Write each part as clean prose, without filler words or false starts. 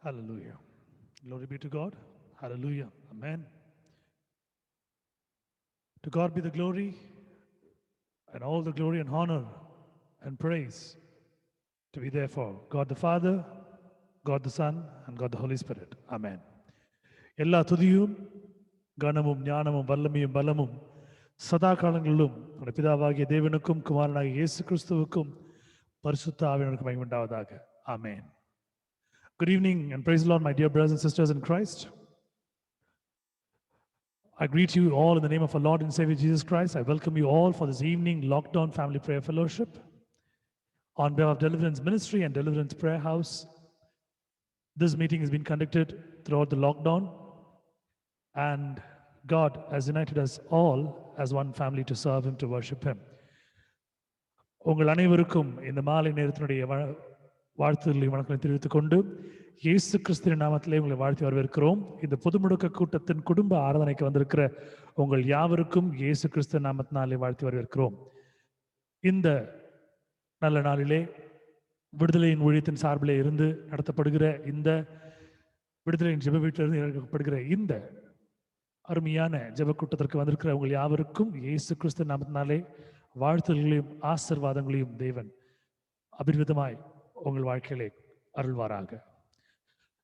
Hallelujah. Glory be to God. Hallelujah. Amen. To God be the glory and all the glory and honor and praise to be there for God the Father, God the Son, and God the Holy Spirit. Amen. எல்லா துதியும் கனமும் ஞானமும் வல்லமையும் பலமும் சதா காலங்களிலும் நம்முடைய பிதாவாகிய தேவனுக்கும் குமாரனாகிய இயேசு கிறிஸ்துவுக்கும் பரிசுத்த ஆவியானவருக்கும் மகிமை உண்டாவதாக. Amen. Good evening and praise the Lord, my dear brothers and sisters in Christ. I greet you all in the name of our Lord and Savior Jesus Christ. I welcome you all for this evening Lockdown Family Prayer Fellowship on behalf of Deliverance Ministry and Deliverance Prayer House. This meeting has been conducted throughout the lockdown, and God has united us all as one family to serve Him, to worship Him. உங்கள் அனைவருக்கும் இந்த மாலை நேரத்தினுடைய வாழ்த்துதலை வணக்கங்களை தெரிவித்துக் கொண்டு இயேசு கிறிஸ்துவின் நாமத்திலே உங்களை வாழ்த்தி வரவேற்கிறோம். இந்த பொது முடக்க கூட்டத்தின் குடும்ப ஆராதனைக்கு வந்திருக்கிற உங்கள் யாவருக்கும் இயேசு கிறிஸ்து நாமத்தினாலே வாழ்த்தி வரவேற்கிறோம். இந்த நல்ல நாளிலே விடுதலையின் ஊழியத்தின் சார்பிலே இருந்து நடத்தப்படுகிற இந்த விடுதலையின் ஜெப வீட்டிலிருந்து இறக்கப்படுகிற இந்த அருமையான ஜெப கூட்டத்திற்கு வந்திருக்கிற உங்கள் யாவருக்கும் இயேசு கிறிஸ்து நாமத்தினாலே வாழ்த்துதல்களையும் ஆசீர்வாதங்களையும் தேவன் அபிர்விதமாய் உங்கள் வாழ்க்கையிலே அருள்வாராக.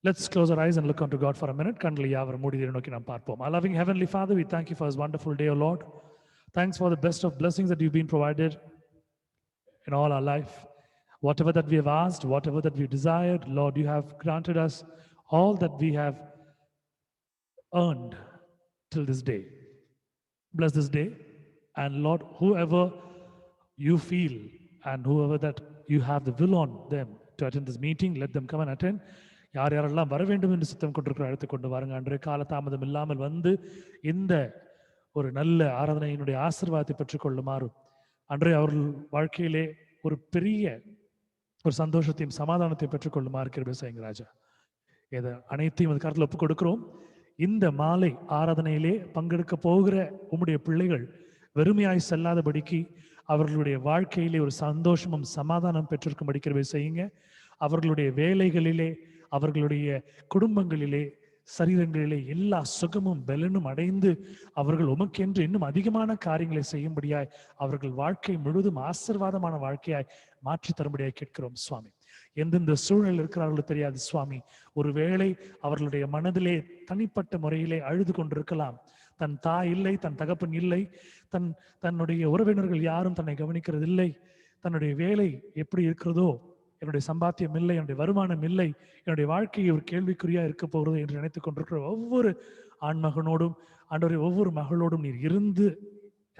Let's close our eyes and look unto God for a minute. கண்களை யாவரும் மூடி நோக்கி நாம் பார்ப்போம். Our loving Heavenly Father, we thank you for this wonderful day, O Lord. Thanks for the best of blessings that you've been provided in all our life. Whatever that we have asked, whatever that we desired, Lord, you have granted us all that we have earned till this day. Bless this day, and Lord, whoever you feel and whoever that you have the will on them to attend this meeting, let them come and attend. யார் யாரெல்லாம் வர வேண்டும் என்று சித்தம் கொண்டிருக்கிற அழைத்து கொண்டு வாருங்க. அன்றைய கால தாமதம் இல்லாமல் வந்து இந்த ஒரு நல்ல ஆராதனையினுடைய ஆசீர்வாதத்தை பெற்றுக்கொள்ளுமாறும், அன்றைய அவர்கள் வாழ்க்கையிலே ஒரு பெரிய ஒரு சந்தோஷத்தையும் சமாதானத்தையும் பெற்றுக்கொள்ளுமாறு கிருபை செய்யுங்க ராஜா. இதை அனைத்தையும் அது கருத்தில் ஒப்புக் கொடுக்கிறோம். இந்த மாலை ஆராதனையிலே பங்கெடுக்க போகிற உம்முடைய பிள்ளைகள் வெறுமையாய் செல்லாதபடிக்கு அவர்களுடைய வாழ்க்கையிலே ஒரு சந்தோஷமும் சமாதானம் பெற்றிருக்கும்படி கிருபை செய்யுங்க. அவர்களுடைய வேலைகளிலே, அவர்களுடைய குடும்பங்களிலே, சரீரங்களிலே எல்லா சுகமும் பலனும் அடைந்து அவர்கள் உமக்கென்று இன்னும் அதிகமான காரியங்களை செய்யும்படியாய் அவர்கள் வாழ்க்கை முழுவதும் ஆசீர்வாதமான வாழ்க்கையாய் மாற்றி தரும்படியாய் கேட்கிறோம் சுவாமி. எந்தெந்த சூழ்நிலை இருக்கிறார்களோ தெரியாது சுவாமி. ஒருவேளை அவர்களுடைய மனதிலே தனிப்பட்ட முறையிலே அழுது கொண்டிருக்கலாம். தன் தாய் இல்லை, தன் தகப்பன் இல்லை, தன்னுடைய உறவினர்கள் யாரும் தன்னை கவனிக்கிறது இல்லை, தன்னுடைய வேலை எப்படி இருக்கிறதோ, என்னுடைய சம்பாத்தியம் இல்லை, என்னுடைய வருமானம் இல்லை, என்னுடைய வாழ்க்கையை ஒரு கேள்விக்குறியா இருக்க போகிறது என்று நினைத்துக் கொண்டிருக்கிற ஒவ்வொரு ஆண்மகனோடும் ஆண்டவரே ஒவ்வொரு மகளோடும் நீர் இருந்து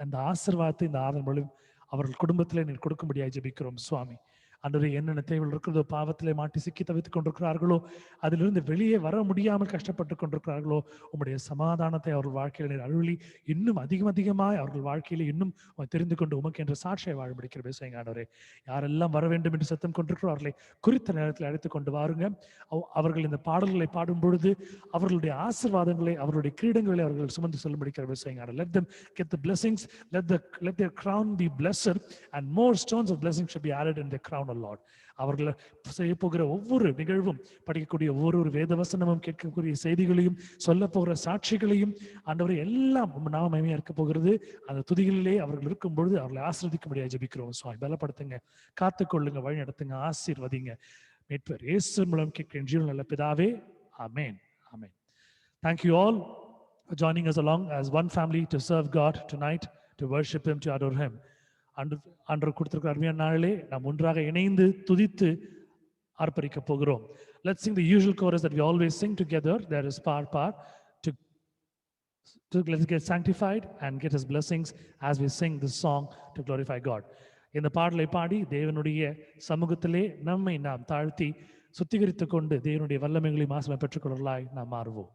அந்த ஆசீர்வாதத்தை இந்த ஆதரவு மூலம் அவர்கள் குடும்பத்திலே நீர் கொடுக்கும்படியாக ஜெபிக்கிறோம் சுவாமி. ஆண்டவரே என்னென்ன தேவைகள் இருக்கிறதோ, பாவத்திலே மாட்டி சிக்கி தவித்துக் கொண்டிருக்கிறார்களோ, அதிலிருந்து வெளியே வர முடியாமல் கஷ்டப்பட்டு கொண்டிருக்கிறார்களோ, உம்முடைய சமாதானத்தை அவர்கள் வாழ்க்கையில் நீர் அருளி இன்னும் அதிகமாய் அவர்கள் வாழ்க்கையில இன்னும் தெரிந்து கொண்டு உமக்கு என்ற சாட்சியை வாழபிடிக்கிற பேசுங்க ஆண்டவரே. யாரெல்லாம் வர வேண்டும் என்று சத்தம் கொண்டிருக்கிறோம் அவர்களை குறித்த நேரத்தில் அழைத்து கொண்டு வாருங்க. அவர்கள் இந்த பாடல்களை பாடும் பொழுது அவர்களுடைய ஆசீர்வாதங்களை, அவர்களுடைய கிரீடங்களை அவர்கள் சுமந்து செல்லும்படிக்கிற பேசுங்க. Let them get the blessings, let their crown be blessed, and more stones of blessing should be added in their crown, O Lord. அவர்கள் செய்ய போகிற ஒவ்வொரு நிகழ்வும், படிக்கக்கூடிய ஒவ்வொரு வேதவசனமும், கேட்கக்கூடிய செய்திகளையும், சொல்ல போகிற சாட்சிகளையும் ஆண்டவரை எல்லாம் நாம மகிமையா இருக்க போகிறது. அந்த துதிகளிலே அவர்கள் இருக்கும் பொழுது அவர்களை ஆசீர்வதிக்கும்படியாக ஜெபிக்கிறோம் சுவாமி. பலப்படுத்துங்க, காத்துக்கொள்ளுங்க, வழி நடத்துங்க, ஆசீர்வதிங்க. மீட்பர் இயேசு மூலம் கேட்கிற ஜீவன் நல்ல பிதாவே. ஆமென். ஆமென். Thank you all for joining us along as one family to serve God tonight, to worship Him, to adore Him. அன்று கொடுத்திருக்கிற அருமையான நாளிலே நாம் ஒன்றாக இணைந்து துதித்து ஆர்ப்பரிக்க போகிறோம். Let's sing the usual chorus that we always sing together. There is part to let's get sanctified and get His blessings as we sing this song to glorify God. இந்த பாடலை பாடி தேவனுடைய சமூகத்திலே நம்மை நாம் தாழ்த்தி சுத்திகரித்துக் கொண்டு தேவனுடைய வல்லமைகளையும் ஆசீர்வாதம் பெற்றுக்கொள்ளலாய் நாம் மாறுவோம்.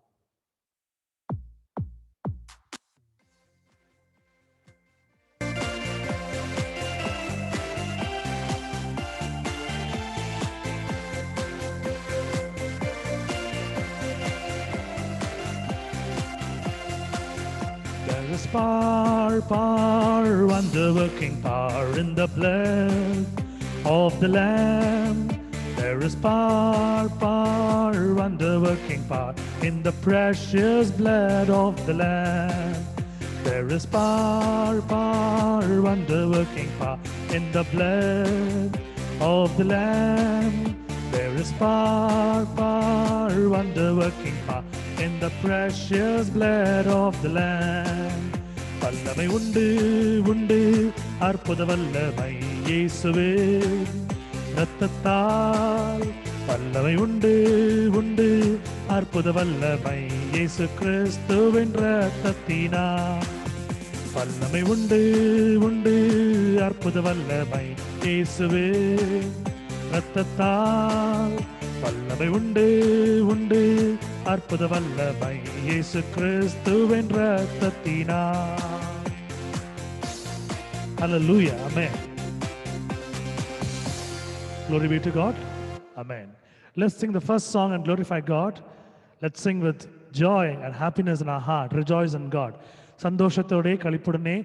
There is power, wonder-working power in the blood of the Lamb. There is power, wonder-working power in the precious blood of the Lamb. There is power, wonder-working power in the blood of the Lamb. There is power, wonder-working power in the precious blood of the Lamb. வல்லமை உண்டு உண்டு அற்புத வல்லமை இயேசுவே இரத்தத்தால். வல்லமை உண்டு உண்டு அற்புத வல்லமை இயேசு கிறிஸ்துவின் இரத்தத்தினால். வல்லமை உண்டு உண்டு அற்புத வல்லமை இயேசுவே இரத்தத்தால். வல்லமை உண்டு உண்டு அற்புத வல்லமை இயேசு கிறிஸ்துவின் இரத்தத்தினால். Hallelujah. Amen. Glory be to God. Amen. Let's sing the first song and glorify God. Let's sing with joy and happiness in our heart. Rejoice in God. சந்தோஷத்தோடே களிப்புடனே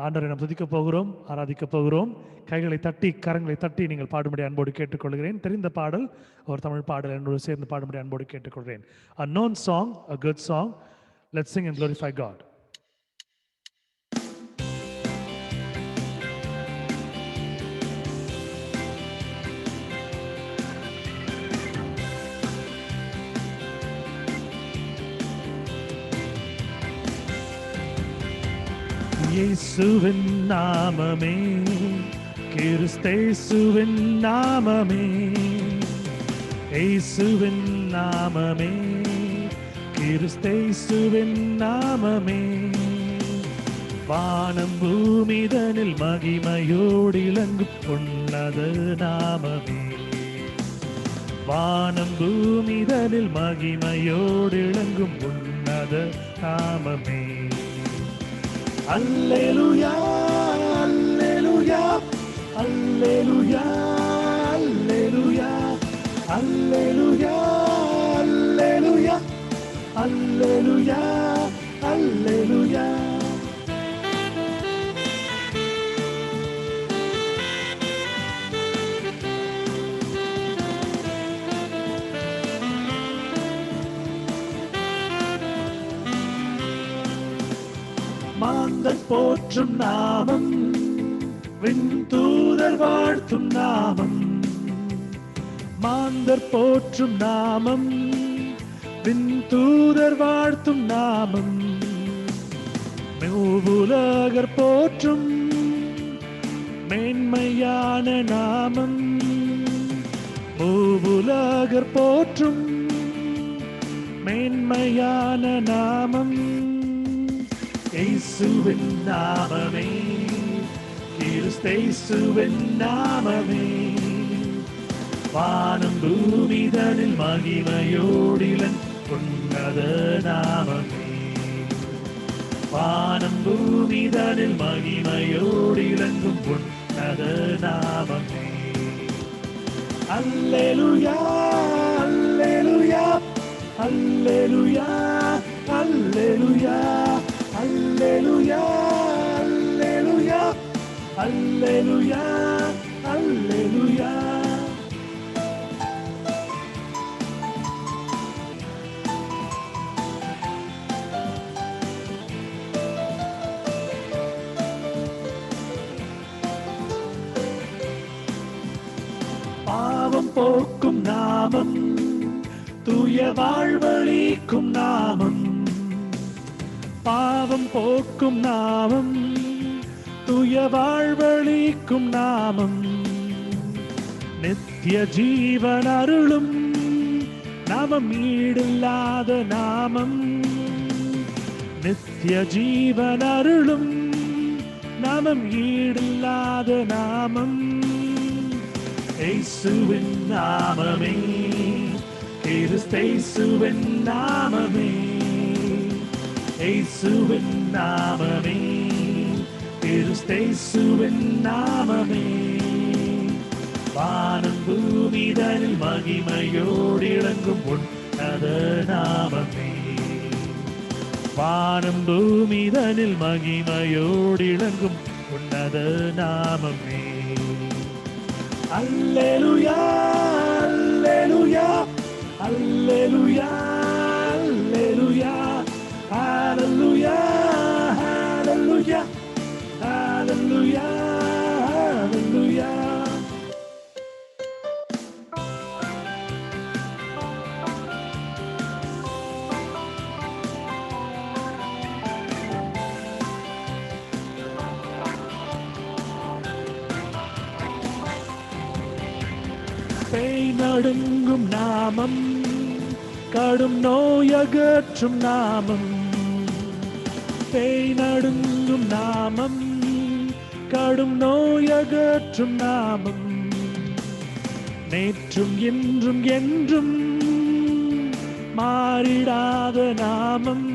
ஆண்டவரை நாம் துதிக்க போகிறோம், ஆராதிக்க போகிறோம். கைகளை தட்டி கரங்களை தட்டி நீங்கள் பாடும்படி அன்போடு கேட்டுக்கொள்கிறேன். தெரிந்த பாடல் ஒரு தமிழ் பாடல் என்னோடு சேர்ந்து பாடும்படி அன்போடு கேட்டுக்கொள்கிறேன். A known song, a good song. Let's sing and glorify God. இயேசுவின் நாமமே, கிறிஸ்தேசுவின் நாமமே, இயேசுவின் நாமமே, கிறிஸ்தேசுவின் நாமமே. வானம் பூமிதனில் மகிமையோடு இலங்கும் உன்னத நாமமே. வானம் பூமிதனில் மகிமையோடு இலங்கும் உன்னத நாமமே. அல்லேலூயா அல்லேலூயா அல்லேலூயா அல்லேலூயா அல்லேலூயா அல்லேலூயா அல்லேலூயா அல்லேலூயா. மாந்தர் போற்றும் நாமம், விண்தூதர் வாழ்த்தும் நாமம். மாந்தர் போற்றும் நாமம், விண்தூதர் வாழ்த்தும் நாமம். மூவுலகர் போற்றும் மேன்மையான நாமம். மூவுலகர் போற்றும் மேன்மையான நாமம். இயேசுவின் நாமமே, கிறிஸ்தேசுவின் நாமமே. வானம் பூமிதனில் மகிமையோடிலன் உன்னத நாமமே. வானம் பூமிதனில் மகிமையோடிலங்கும் உன்னத நாமமே. அல்லேலூயா அல்லேலூயா அல்லேலூயா அல்லேலூயா அல்லேலூயா அல்லேலூயா அல்லேலூயா அல்லேலூயா. பாவம் போக்கும் நாமம், தூய வாழ்வளிக்கும் நாமம். பாவம் போக்கும் நாமம், தூய வாழ்வளிக்கும் நாமம். நித்திய ஜீவன் அருளும் நாமம், ஈடில்லாத நாமம். நித்திய ஜீவன் அருளும் நாமம், ஈடில்லாத நாமம். இயேசுவின் நாமமே, கிறிஸ்தேசுவின் நாமமே. இயேசுவின் நாமமே, கிறிஸ்தேசுவின் நாமமே. வானம் பூமிதனில் மகிமையோடு இலங்கும் உன்னத நாமமே. வானம் பூமிதனில் மகிமையோடு இலங்கும் உன்னத நாமமே. அல்லேலூயா Hallelujah, hallelujah, hallelujah, hallelujah, hallelujah, hallelujah. பேய் நடுங்கும் நாமம், கடும் நோயகற்றும் நாமம். பேய் நடுங்கும் நாமம், கடும் நோயகற்றும் நாமம். நேற்றும் இன்றும் என்றும் மாறிடாத நாமம்.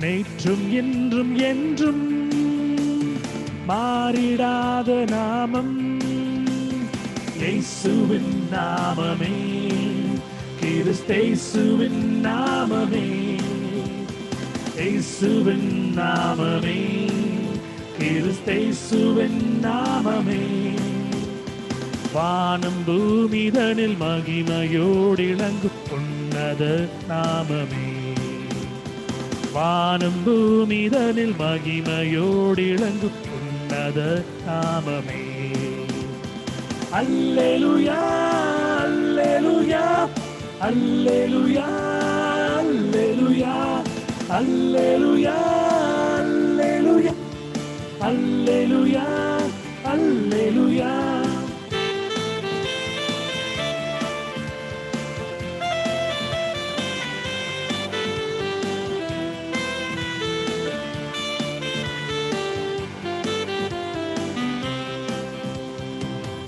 நேற்றும் இன்றும் என்றும் மாறிடாத நாமம். இயேசுவின் நாமமே, கிறிஸ்தேசுவின் நாமமே. இயேசுவின் நாமமே, கிறிஸ்தேசுவின் நாமமே. வானம் பூமிதனில் மகிமையோடு இளங்கும் உன்னத நாமமே. வானம் பூமிதனில் மகிமையோடு இளங்கும் உன்னத நாமமே. அல்லேலூயா, அல்லேலூயா, அல்லேலூயா, அல்லேலூயா, அல்லேலூயா, அல்லேலூயா, அல்லேலூயா, அல்லேலூயா.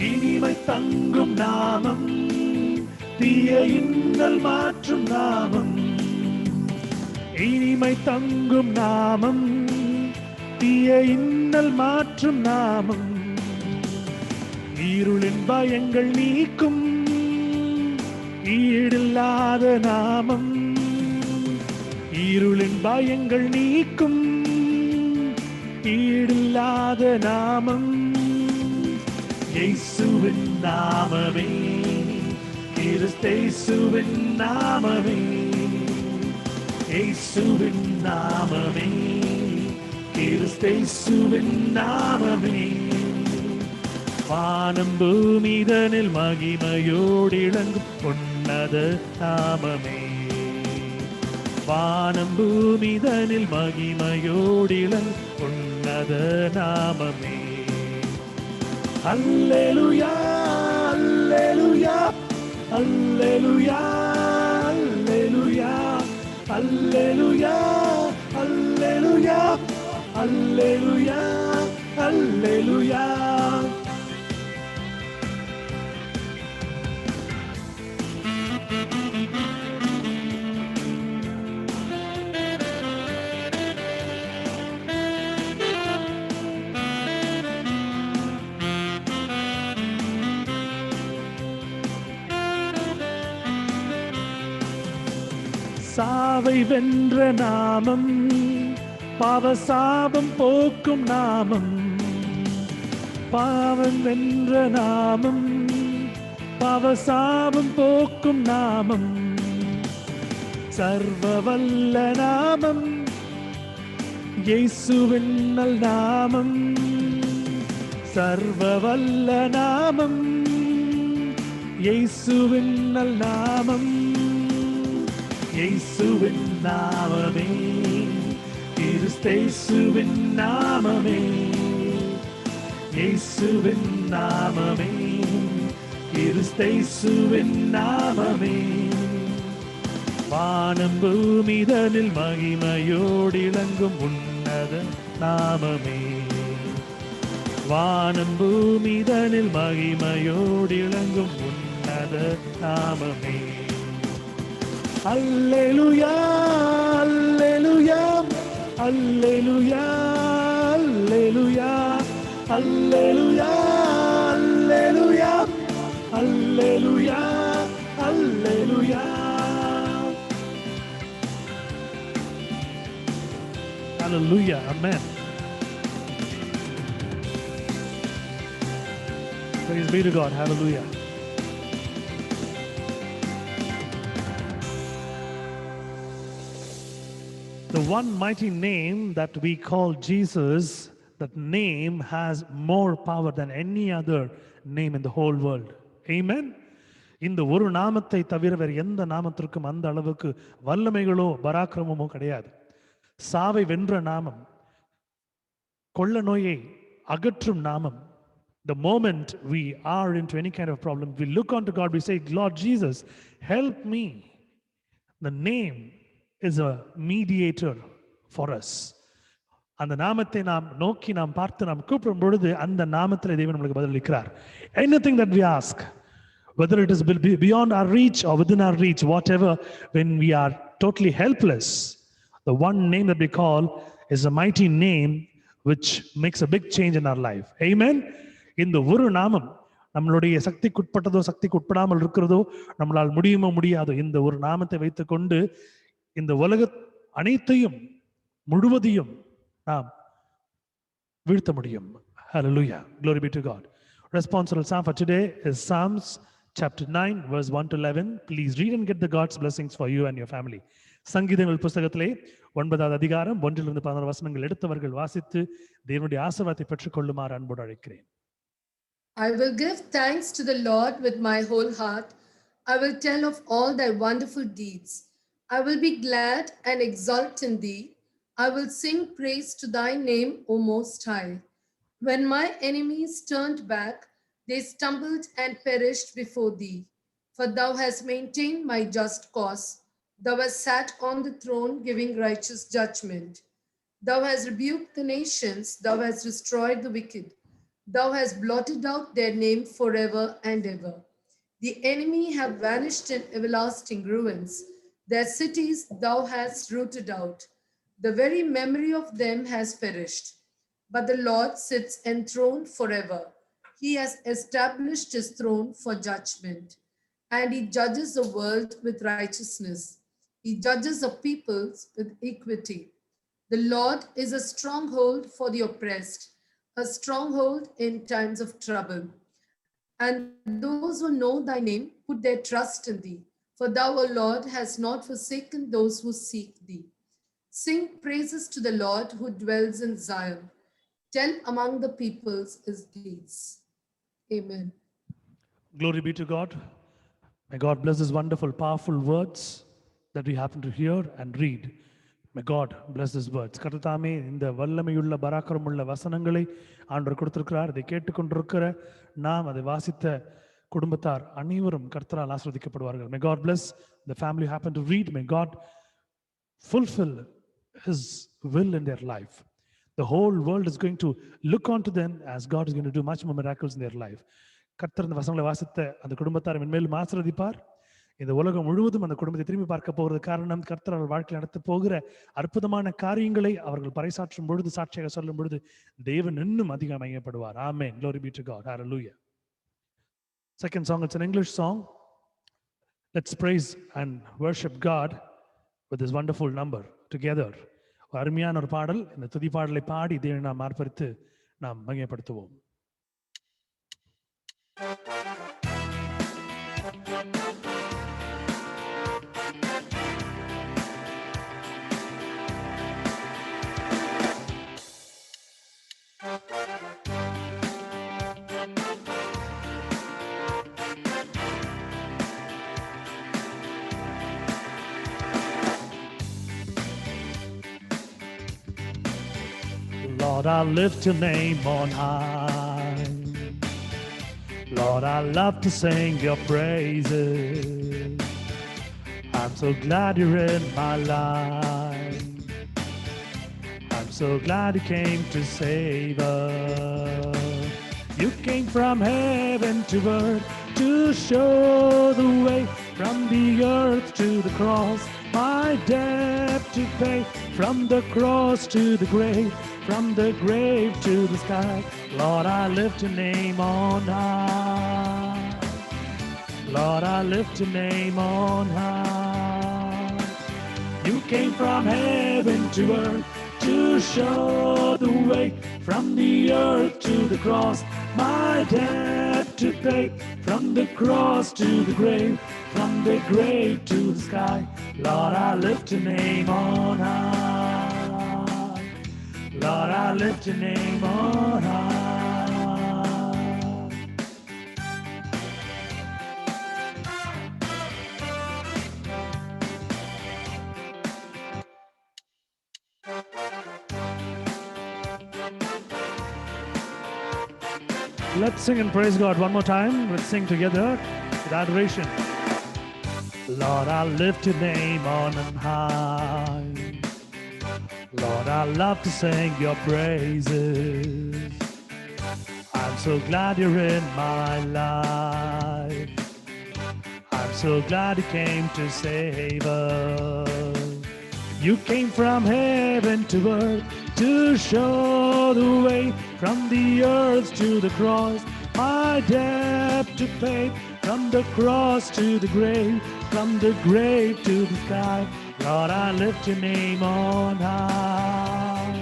இனிமை தங்கும் நாமம், தீய இன்னல் மாற்றும் நாமம். இனிமை தங்கும் நாமம், தீய இன்னல் மாற்றும் நாமம். இருளின் பயங்கள் நீக்கும் ஈடில்லாத நாமம். இருளின் பயங்கள் நீக்கும் ஈடில்லாத நாமம். இயேசுவின் நாமமே, கிறிஸ்தேசுவின் நாமமே. இயேசுவின் நாமமே, கிறிஸ்தேசுவின் நாமமே. வானம் பூமிதனில் மகிமையோடு இளங்கும் உன்னத நாமமே. வானம் பூமிதனில் மகிமையோடு இளங்கும் உன்னத நாமமே. அல்லேலூயா, அல்லேலூயா, அல்லேலூயா, அல்லேலூயா, அல்லேலூயா, அல்லேலூயா, அல்லேலூயா, அல்லேலூயா. சாவை வென்ற நாமம், பாவசாபம் போக்கும் நாமம். பாவம் வென்ற நாமம், பாவசாபம் போக்கும் நாமம். சர்வ வல்ல நாமம், இயேசுவின் நல் நாமம். சர்வ வல்ல நாமம், இயேசுவின் நல் நாமம். இயேசுவின் நாமமே, கிறிஸ்தேசுவின் நாமமே. இயேசுவின் நாமமே, கிறிஸ்தேசுவின் நாமமே. வானம் பூமிதனில் மகிமையோடு இளங்கும் உன்னத நாமமே. வானம் பூமிதனில் மகிமையோடு இளங்கும் உன்னத நாமமே. அல்லேலூயா, அல்லேலூயா, அல்லேலூயா, அல்லேலூயா, அல்லேலூயா, அல்லேலூயா, அல்லேலூயா, அல்லேலூயா. Hallelujah, amen. Praise be to God, hallelujah. one mighty name that we call Jesus. That name has more power than any other name in the whole world. Amen. இந்த ஒரு நாமத்தை தவிர வேறு எந்த நாமத்திற்கும் அந்த அளவுக்கு வல்லமைகளோ பராக்கிரமமோ கிடையாது. சாவை வென்ற நாமம், கொள்ள நோயை அகற்றும் நாமம். The moment we are into any kind of problem, we look unto God, we say, Lord Jesus, help me. The name is a mediator for us. அந்த நாமத்தை நாம் நோக்கி நாம் பார்த்து நாம் கூப்பிடும் பொழுது அந்த நாமத்தில் தேவன் நம்மளுக்கு பதிலளிக்கிறார். Anything that we ask, whether it is beyond our reach or within our reach, whatever, when we are totally helpless, the one name that we call is a mighty name which makes a big change in our life. Amen. இந்த ஒரு நாமம் நம்மளுடைய சக்திக்குட்பட்டதோ சக்திக்கு உட்படாமல் இருக்கிறதோ, நம்மளால் முடியுமோ முடியாதோ, இந்த ஒரு நாமத்தை வைத்துக்கொண்டு இந்த உலக அனைத்தையும் முழுவதையும் நாம் வீழ்த்த முடியும். Hallelujah. Glory be to God. Responsible psalm for today is Psalms chapter 9 verse 1 to 11. Please read and get the God's blessings for you and your family. சங்கீதங்கள் புத்தகத்திலே 9வது அதிகாரம் 1 to 11 வசனங்கள் எடுத்தவர்கள் வாசித்து தேவனுடைய ஆசீர்வாதத்தை பெற்றுக்கொள்ளுமாறு அன்போடு அழைக்கிறேன். I will give thanks to the Lord with my whole heart. I will tell of all thy wonderful deeds. I will be glad and exult in thee. I will sing praise to thy name, O Most High. When my enemies turned back, they stumbled and perished before thee. For thou hast maintained my just cause. Thou hast sat on the throne giving righteous judgment. Thou hast rebuked the nations. Thou hast destroyed the wicked. Thou hast blotted out their name forever and ever. The enemy have vanished in everlasting ruins. Their cities thou hast rooted out. The very memory of them has perished. But the Lord sits enthroned forever. He has established his throne for judgment, and he judges the world with righteousness. He judges the peoples with equity. The Lord is a stronghold for the oppressed, a stronghold in times of trouble. And those who know thy name put their trust in thee. For thou, O Lord, hast not forsaken those who seek thee. Sing praises to the Lord who dwells in Zion. Tell among the peoples his deeds. Amen. Glory be to God. May God bless his wonderful, powerful words that we happen to hear and read. May God bless his words. கர்த்தாமே இந்த வல்லமையுள்ள பராக்கிரமுள்ள வசனங்களை ஆண்டவர் கொடுத்திருக்கிறார். அதை கேட்டுக்கொண்டிருக்கிற நாம் அதை வாசித்த குடும்பத்தார் அனைவரும் கர்த்தரால் ஆசீர்வதிக்கப்படுவார்கள். May God bless the family who happen to read. May God fulfill his will in their life. The whole world is going to look onto them as God is going to do much more miracles in their life. கர்த்தர் இந்த வசனங்களை வாசித்த அந்த குடும்பத்தாரை மென்மேலும் ஆசீர்வதிப்பார். இந்த உலகம் முழுவதும் அந்த குடும்பத்தை திரும்பி பார்க்க போகிறது காரணம் கர்த்தர் அவர் வாழ்க்கையில் நடத்த போகிற அற்புதமான காரியங்களை அவர்கள் பறைசாற்றும் பொழுது, சாட்சியாக சொல்லும் பொழுது தேவன் இன்னும் அதிகம் மையப்படுவார். Amen. Glory be to God. Hallelujah. Second song, it's an English song. Let's praise and worship God with this wonderful number together. அருமையான ஒரு பாடல். இந்த துதி பாடலை பாடி தேவனை நாம் ஆர்ப்பரித்து நாம் மையப்படுத்துவோம். Lord, I lift your name on high. Lord, I love to sing your praises. I'm so glad you're in my life. I'm so glad you came to save us. You came from heaven to earth to show the way, from the earth to the cross, my debt to pay, from the cross to the grave, from the grave to the sky. Lord, I lift your name on high. Lord, I lift your name on high. You came from heaven to earth to show the way, from the earth to the cross, my debt to pay, from the cross to the grave, from the grave to the sky. Lord, I lift your name on high. Lord, I lift your name on high. Let's sing and praise God one more time. Let's sing together with adoration. Lord, I lift your name on high. Lord, I love to sing your praises. I'm so glad you're in my life. I'm so glad you came to save us. You came from heaven to earth to show the way, from the earth to the cross, my debt to pay, from the cross to the grave, from the grave to the sky. Lord, I lift your name on high.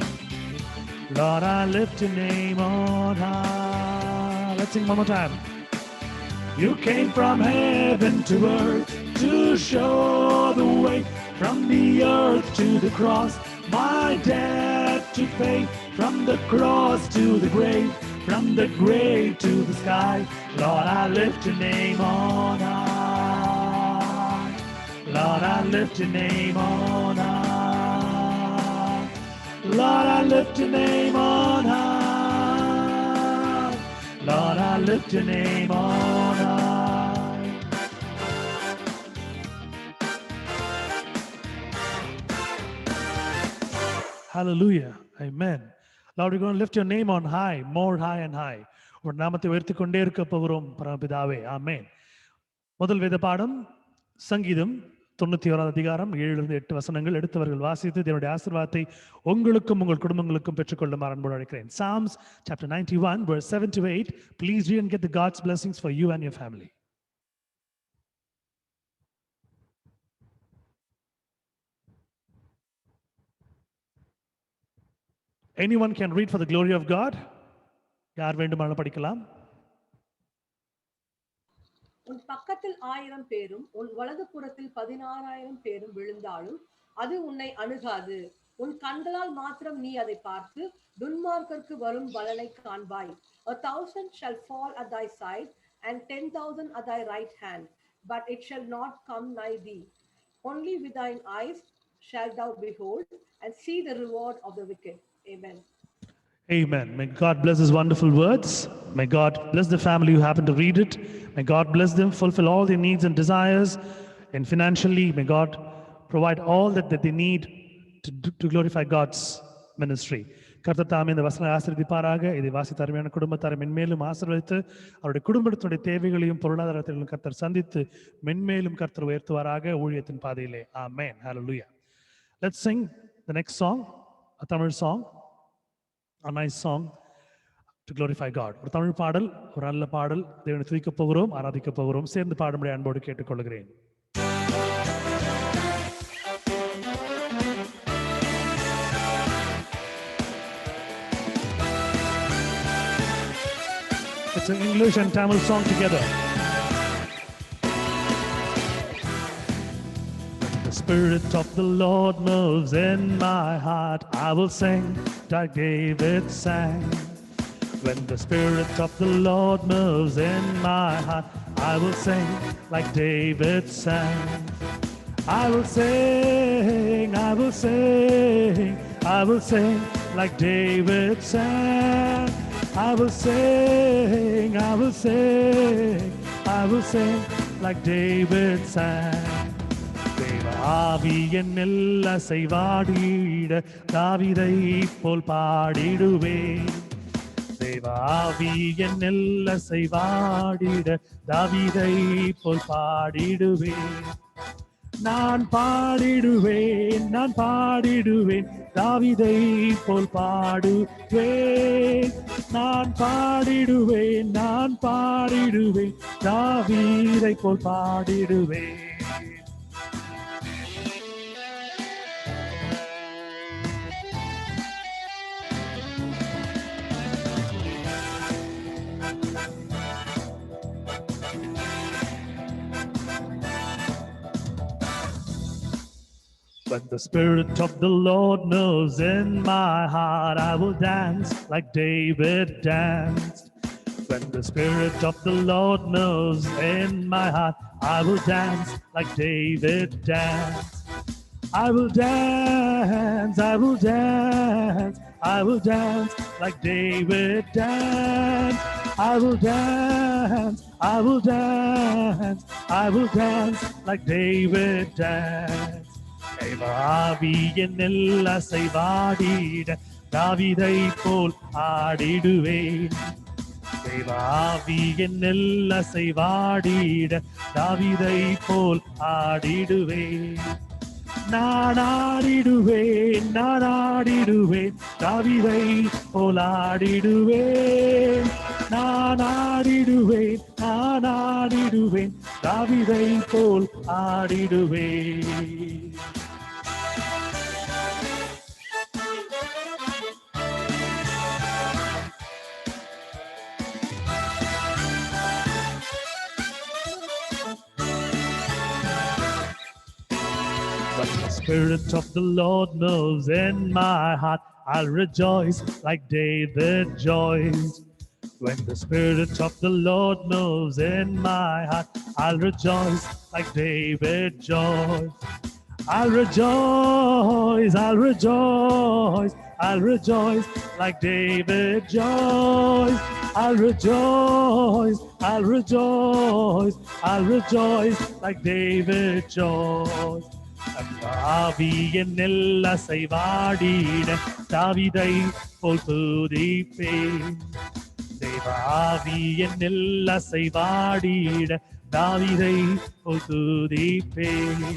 Lord, I lift your name on high. Let's sing one more time. You came from heaven to earth to show the way, from the earth to the cross, my debt to pay, from the cross to the grave, from the grave to the sky. Lord, I lift your name on high. Lord, I lift your name on high. Lord, I lift your name on high. Lord, I lift your name on high. Hallelujah. Amen. Lord, we're going to lift your name on high, more high and high. ஒரு நாமத்தை உயர்த்திக் கொண்டே இருக்க போகிறோம் பரமபிதாவே. ஆமென். முதல் வேத பாடம் சங்கீதம் 91 அதிகாரம் 7-8 வசனங்கள் எடுத்தவர்கள் வாசித்து தேவனுடைய ஆசீர்வாதத்தை உங்களுக்கும் உங்கள் குடும்பங்களுக்கும் பெற்றுக்கொள்ளுமாறு அன்போடு அழைக்கிறேன். Psalms chapter 91 verse 7-8. Please read and get the God's blessings for you and your family. Anyone can read for the glory of God. யார் வேண்டுமானாலும் படிக்கலாம். உன் பக்கத்தில் 1000 பேரும் உன் வலது புறத்தில் 16,000 பேரும் விழுந்தாலும் அது உன்னை அணுகாது. உன் கண்களால் மாத்திரம் நீ அதை பார்த்து துன்மார்க்கருக்கு வரும் பலனை காண்பாய். 1,000 shall fall at thy side and 10,000 at thy right hand, but it shall not come nigh thee. Only with thine eyes shalt thou behold and see the reward of the wicked. Amen. Amen. May God bless his wonderful words. May God bless the family who happen to read it. May God bless them, fulfill all their needs and desires. And financially, may God provide all that they need to glorify God's ministry. கர்த்தர் தாமே இந்த வசனம் ஆசீர்வதிப்பாராக. இதை வாசித்த அருமையான குடும்பத்தாரை மென்மேலும் ஆசீர்வதித்து அவருடைய குடும்பத்துடைய தேவைகளையும் பொருளாதாரத்தையும் கர்த்தர் சந்தித்து மென்மேலும் கர்த்தர் உயர்த்துவாராக ஊழியத்தின் பாதையிலே. Amen. Hallelujah. Let's sing the next song, a Tamil song. A nice song to glorify God. ஒரு தமிழ் பாடல், ஒரு நல்ல பாடல். தேவனை துதிக்கப் போகிறோம், ஆராதிக்கப் போகிறோம். சேர்ந்து பாடும்படி அன்போடு கேட்டுக்கொள்கிறேன். It's an English and Tamil song together. The Spirit of the Lord moves in my heart. I will sing like David sang. When the Spirit of the Lord moves in my heart, I will sing like David sang. I will sing, I will sing, I will sing like David sang. I will sing, I will sing, I will sing like David sang. ஆவி என்னில் அசைவாடிட தாவீதை போல் பாடிடுவேன். தேவ ஆவி என்னில் அசைவாடிட தாவீதை போல் பாடிடுவேன். நான் பாடிடுவேன், நான் பாடிடுவேன், தாவீதை போல் பாடுவேன். நான் பாடிடுவேன், நான் பாடிடுவேன், தாவீதை போல் பாடிடுவேன். When the Spirit of the Lord moves in my heart, I will dance like David danced. When the Spirit of the Lord moves in my heart, I will dance like David danced. I will dance, I will dance, I will dance like David danced. I will dance, I will dance, I will dance like David danced. தேவாவி என்னில் அசைவாடிட தாவீதை போல் ஆடிடுவேன். தேவாவி என்னில் அசைவாடிட தாவீதை போல் ஆடிடுவேன். நான் ஆடிடுவேன், நான் ஆடிடுவேன், தாவீதை போல் ஆடிடுவேன். நான் ஆடிடுவேன், நான் ஆடிடுவேன், தாவீதை போல் ஆடிடுவேன். When the Spirit of the Lord moves in my heart, I'll rejoice like David rejoiced. When the Spirit of the Lord moves in my heart, I'll rejoice like David rejoiced. I'll rejoice, I'll rejoice, I'll rejoice like David rejoiced. I'll rejoice, I'll rejoice, I'll rejoice like David rejoiced. ஆவி என்னில் அசைவாடிட தாவீதை போல் துதிப்பேன். தேவாவி என்னில் அசைவாடிட தாவீதை போல் துதிப்பேன்.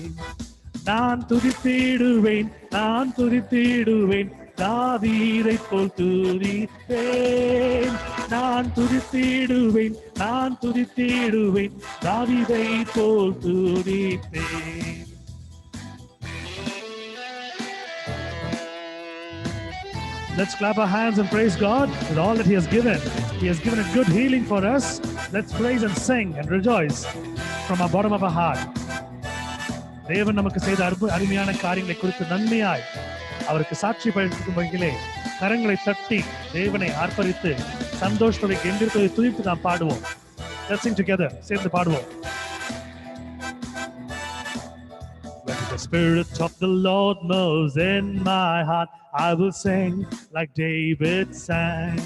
நான் துதித்திடுவேன், நான் துதித்திடுவேன், தாவீதை போல் துதிப்பேன். நான் துதித்திடுவேன், நான் துதித்திடுவேன், தாவீதை போல் துதிப்பேன். Let's clap our hands and praise God with all that He has given. He has given a good healing for us. Let's praise and sing and rejoice from our bottom of our heart. தேவன் நமக்கு செய்த அருமையான காரியங்களை குறித்து நன்மையாய் அவருக்கு சாட்சி படுத்தும்படியிலே கரங்களை தட்டி தேவனை ஆர்ப்பரித்து சந்தோஷத்தை எங்கிருப்பதை துதித்து நாம் பாடுவோம். Let's sing together. சேர்ந்து பாடுவோம். When the Spirit of the Lord moves in my heart, I will sing like David sang.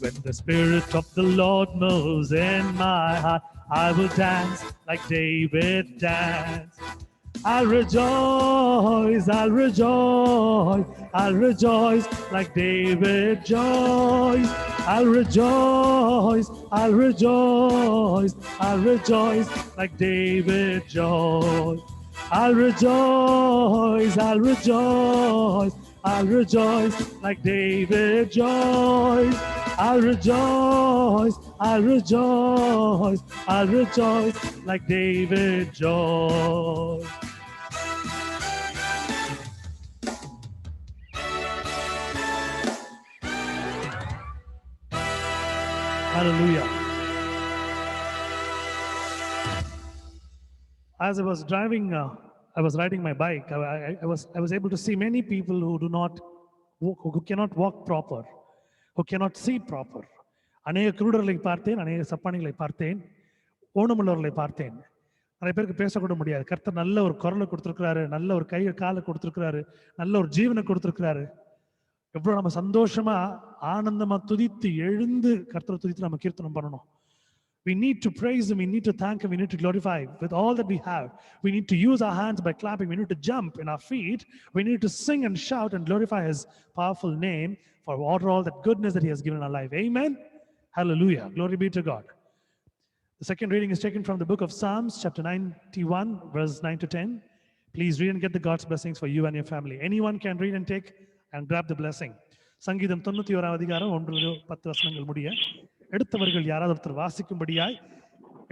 When the Spirit of the Lord moves in my heart, I will dance like David danced. I'll rejoice, I'll rejoice, I'll rejoice like David rejoiced. I'll rejoice, I'll rejoice, I'll rejoice like David rejoiced. I'll rejoice, I'll rejoice, I'll rejoice like David rejoiced. I'll rejoice, I'll rejoice, I'll rejoice like David rejoiced. Hallelujah. As I was driving, I was riding my bike. I was able to see many people who cannot walk proper, who cannot see proper. அநேக குருடர்களை பார்த்தேன், அநேக சப்பானிகளை பார்த்தேன், ஊனமுள்ளவர்களை பார்த்தேன். நிறைய பேருக்கு பேசக்கூட முடியாது. கர்த்தர் நல்ல ஒரு குரலை கொடுத்துருக்கிறாரு, நல்ல ஒரு கை காலை கொடுத்துருக்கிறாரு, நல்ல ஒரு ஜீவனை கொடுத்துருக்கிறாரு. எவ்வளவு நம்ம சந்தோஷமா ஆனந்தமா துதித்து எழுந்து கர்த்தரை துதித்து நம்ம கீர்த்தனம் பண்ணணும். We need to praise Him, we need to thank Him, we need to glorify Him with all that we have. We need to use our hands by clapping, we need to jump in our feet, we need to sing and shout and glorify His powerful name for all that goodness that He has given in our life. Amen. Hallelujah. Glory be to God. The second reading is taken from the book of Psalms, chapter 91, verse 9 to 10. Please read and get the God's blessings for you and your family. Anyone can read and take and grab the blessing. சங்கீதம் 91 அதிகாரம் 1-10 வசனங்கள் முடிய எடுத்தவர்கள் யாராவது ஒருத்தர் வாசிக்கும்படியாய்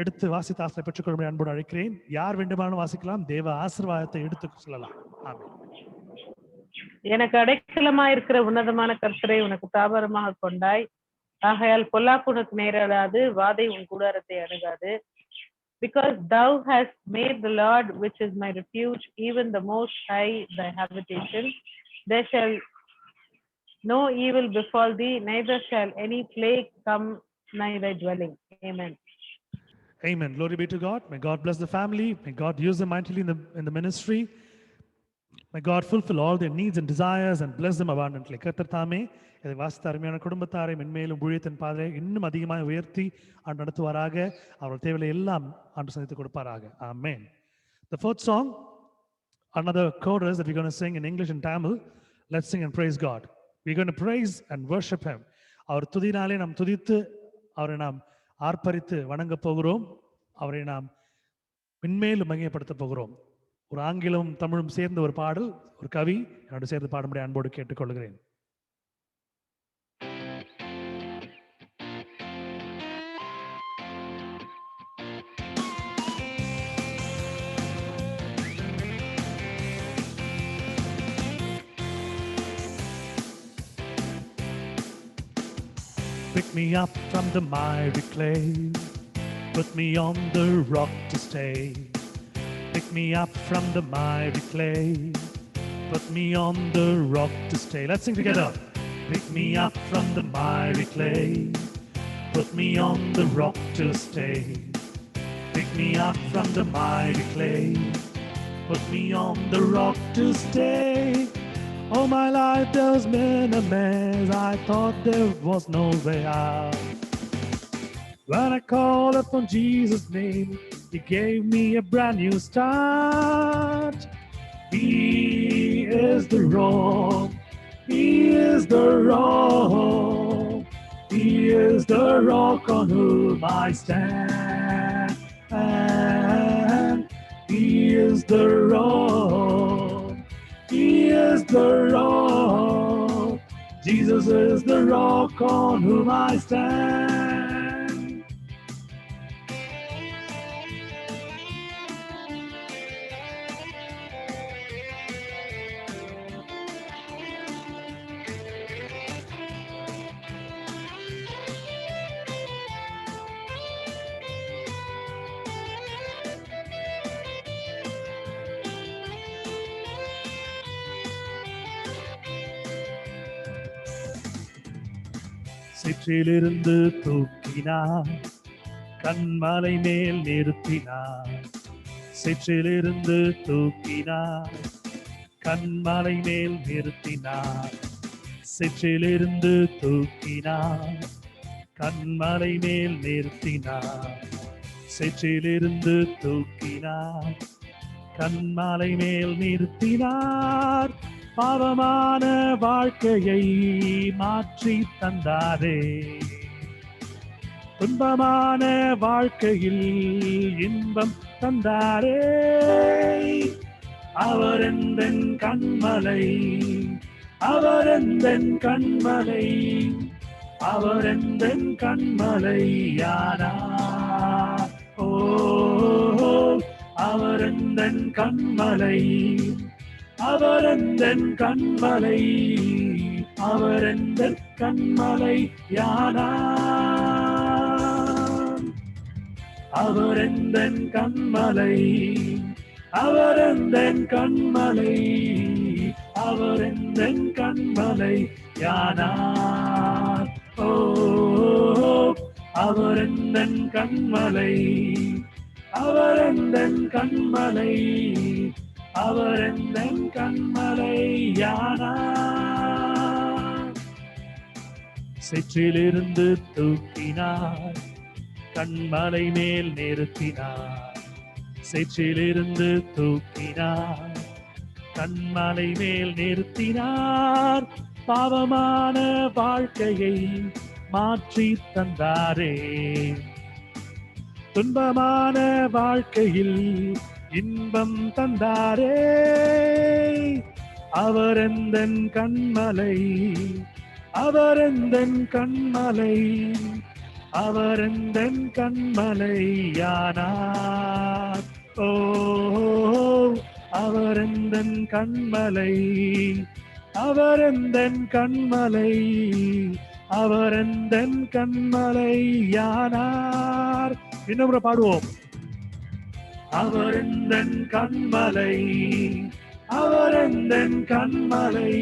எடுத்து வாசித்து ஆசை பெற்றுக்கொள்ளும்படி அன்போடு அழைக்கிறேன். யார் வேண்டுமானாலும் வாசிக்கலாம். தேவ ஆசீர்வாதத்தை எடுத்து சொல்லலாம். ஆமென். எனக்கு அடைக்கலமாயிருக்கிற உன்னதமான கர்த்தரை உனக்கு தாபரமாக கொண்டாய். ஆகையால் பொல்லாப்பு உனக்கு நேரிடாது, வாதை உன் கூடாரத்தை அணுகாது. Because thou hast made the Lord, which is my refuge, even the Most High, thy habitation. There shall no evil befall thee, neither shall any plague come nigh thy dwelling. Amen. Amen. Glory be to God. May God bless the family. May God use them mightily in the ministry. May God fulfill all their needs and desires and bless them abundantly. கர்த்தர் தாமே இதை வாசித்த அருமையான குடும்பத்தாரை மென்மேலும் ஊழியத்தின் பாதையை இன்னும் அதிகமாக உயர்த்தி ஆண்டு நடத்துவாராக. அவர்கள் தேவையை எல்லாம் ஆண்டு சந்தித்து கொடுப்பாராக. Amen. The fourth song, another chorus that we're going to sing in English and Tamil. Let's sing and praise God. We're going to praise and worship Him. அவர் துதினாலே நாம் துதித்து அவரை நாம் ஆர்ப்பரித்து வணங்க போகிறோம். அவரை நாம் மென்மேலும் மகிமைப்படுத்த போகிறோம். ஒரு ஆங்கிலம் தமிழும் சேர்ந்த ஒரு பாடல், ஒரு கவி என்னோட சேர்ந்து பாடும்படி அன்போடு கேட்டுக்கொள்கிறேன். Pick me up from the miry clay, put me on the rock to stay. Pick me up from the miry clay, put me on the rock to stay. Let's sing together. Pick me up from the miry clay, put me on the rock to stay. Pick me up from the miry clay, put me on the rock to stay. All my life there's been a mess, I thought there was no way out. When I called upon Jesus' name, He gave me a brand new start. He is the rock, He is the rock, He is the rock on whom I stand. He is the rock, He is the rock, Jesus is the rock on whom I stand. சிற்றிலிருந்து தூக்கினார், கண்மலை மேல் நிறுத்தினார். சிற்றிலிருந்து தூக்கினார், கண்மலை மேல் நிறுத்தினார். சிற்றிலிருந்து தூக்கினார், கண்மலை மேல் நிறுத்தினார். சிற்றிலிருந்து தூக்கினார், கண்மலை மேல் நிறுத்தினார். பாவமான வாழ்க்கையை மாற்றி தந்தாரே, துன்பமான வாழ்க்கையில் இன்பம் தந்தாரே. அவர் எந்தன் கண்மலை, அவர் எந்தன் கண்மலை, அவர் எந்தன் கண்மலையானார். ஓ, அவர் எந்தன் கண்மலை, அவர் எந்தன் கண்மலை, அவர் எந்தன் கண்மலையானார். அவர் எந்தன் கண்மலை, அவர் எந்தன் கண்மலை, அவர் எந்தன் கண்மலையானார். ஓ, அவர் எந்தன் கண்மலை, அவர் எந்தன் கண்மலை, அவர் எந்தன் கண்மலையானார். சிற்றிலிருந்து தூக்கினார், கண்மலை மேல் நிறுத்தினார். சிற்றிலிருந்து தூக்கினார், கண்மலை மேல் நிறுத்தினார். பாவமான வாழ்க்கையை மாற்றி தந்தாரே, துன்பமான வாழ்க்கையில் இன்பம் தந்தாரே. அவர் எந்தன் கண்மலை, அவர் எந்தன் கண்மலை, அவர் எந்தன் கண்மலையானார். ஓ, அவர் எந்தன் கண்மலை, அவர் எந்தன் கண்மலை, அவர் எந்தன் கண்மலையானார். இன்னொரு பாடுவோம். அவர் எந்தன் கண்மலை, அவர் எந்தன் கண்மலை,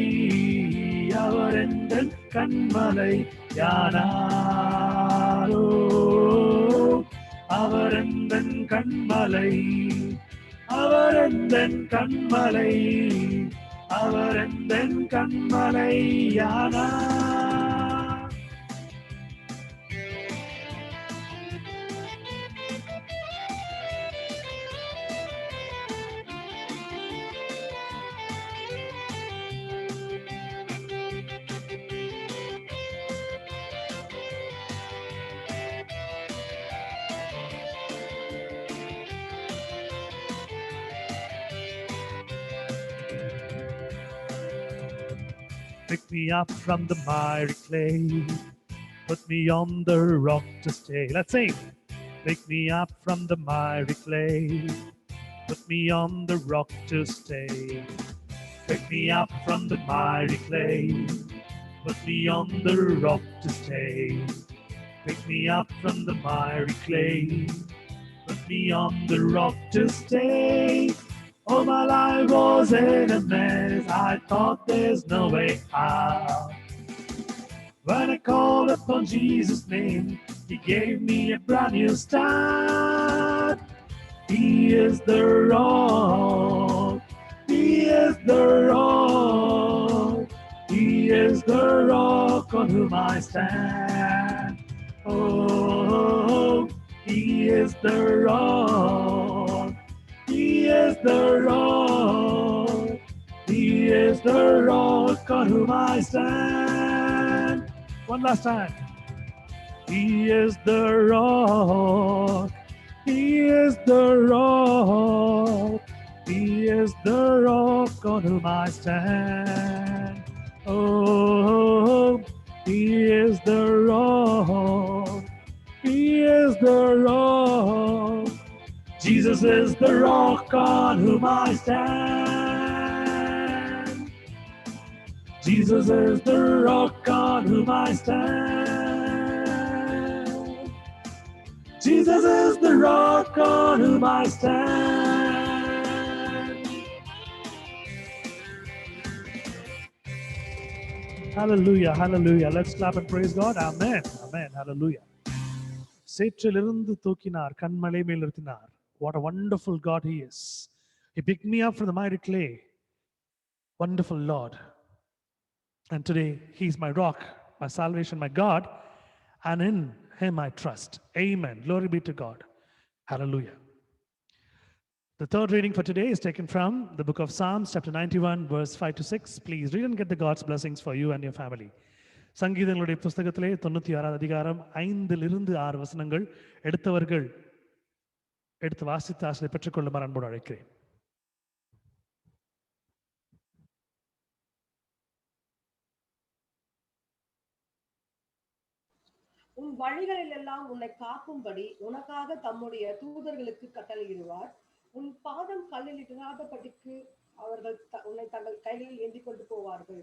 அவர் எந்தன் கண்மலை யானாரோ. அவர் எந்தன் கண்மலை, அவர் எந்தன் கண்மலை, அவர் எந்தன் கண்மலை யானார். Pick me up from the miry clay, put me on the rock to stay. Let's sing. Pick me up from the miry clay, put me on the rock to stay. Pick me up from the miry clay, put me on the rock to stay. Pick me up from the miry clay, put me on the rock to stay. Oh, my life was in a mess, I thought there's no way out. When I called upon Jesus' name, He gave me a brand new start. He is the rock, He is the rock, He is the rock on whom I stand. Oh, He is the rock, He is the rock, He is the rock on whom I stand. One last time. He is the rock, He is the rock, He is the rock on whom I stand. Oh, He is the rock, He is the rock, Jesus is the rock on whom I stand. Jesus is the rock on whom I stand. Jesus is the rock on whom I stand. Hallelujah, hallelujah. Let's clap and praise God. Amen, amen, hallelujah. சேற்றிலிருந்து தூக்கினார், கண்மலை மேல் நிறுத்தினார். What a wonderful God He is. He picked me up from the miry clay. Wonderful Lord. And today He's my rock, my salvation, my God, and in Him I trust. Amen. Glory be to God. Hallelujah. The third reading for today is taken from the book of Psalms, chapter 91, verse 5 to 6. Please read and get the God's blessings for you and your family. சங்கீதங்களுடைய புஸ்தகத்திலே 96 அதிகாரம் 5 6 வசனங்கள் எடுத்தவர்கள் எடுத்து வாசித்து ஆசிரியை பெற்றுக்கொள்ளுமாறு அன்போடு அழைக்கிறேன். உன் வழிகளில் எல்லாம் உன்னை காக்கும்படி உனக்காக தம்முடைய தூதர்களுக்கு கட்டளையிடுவார். உன் பாதம் கல்லில் இடாதபடிக்கு அவர்கள் உன்னை தங்கள் கைகளில் ஏந்தி கொண்டு போவார்கள்.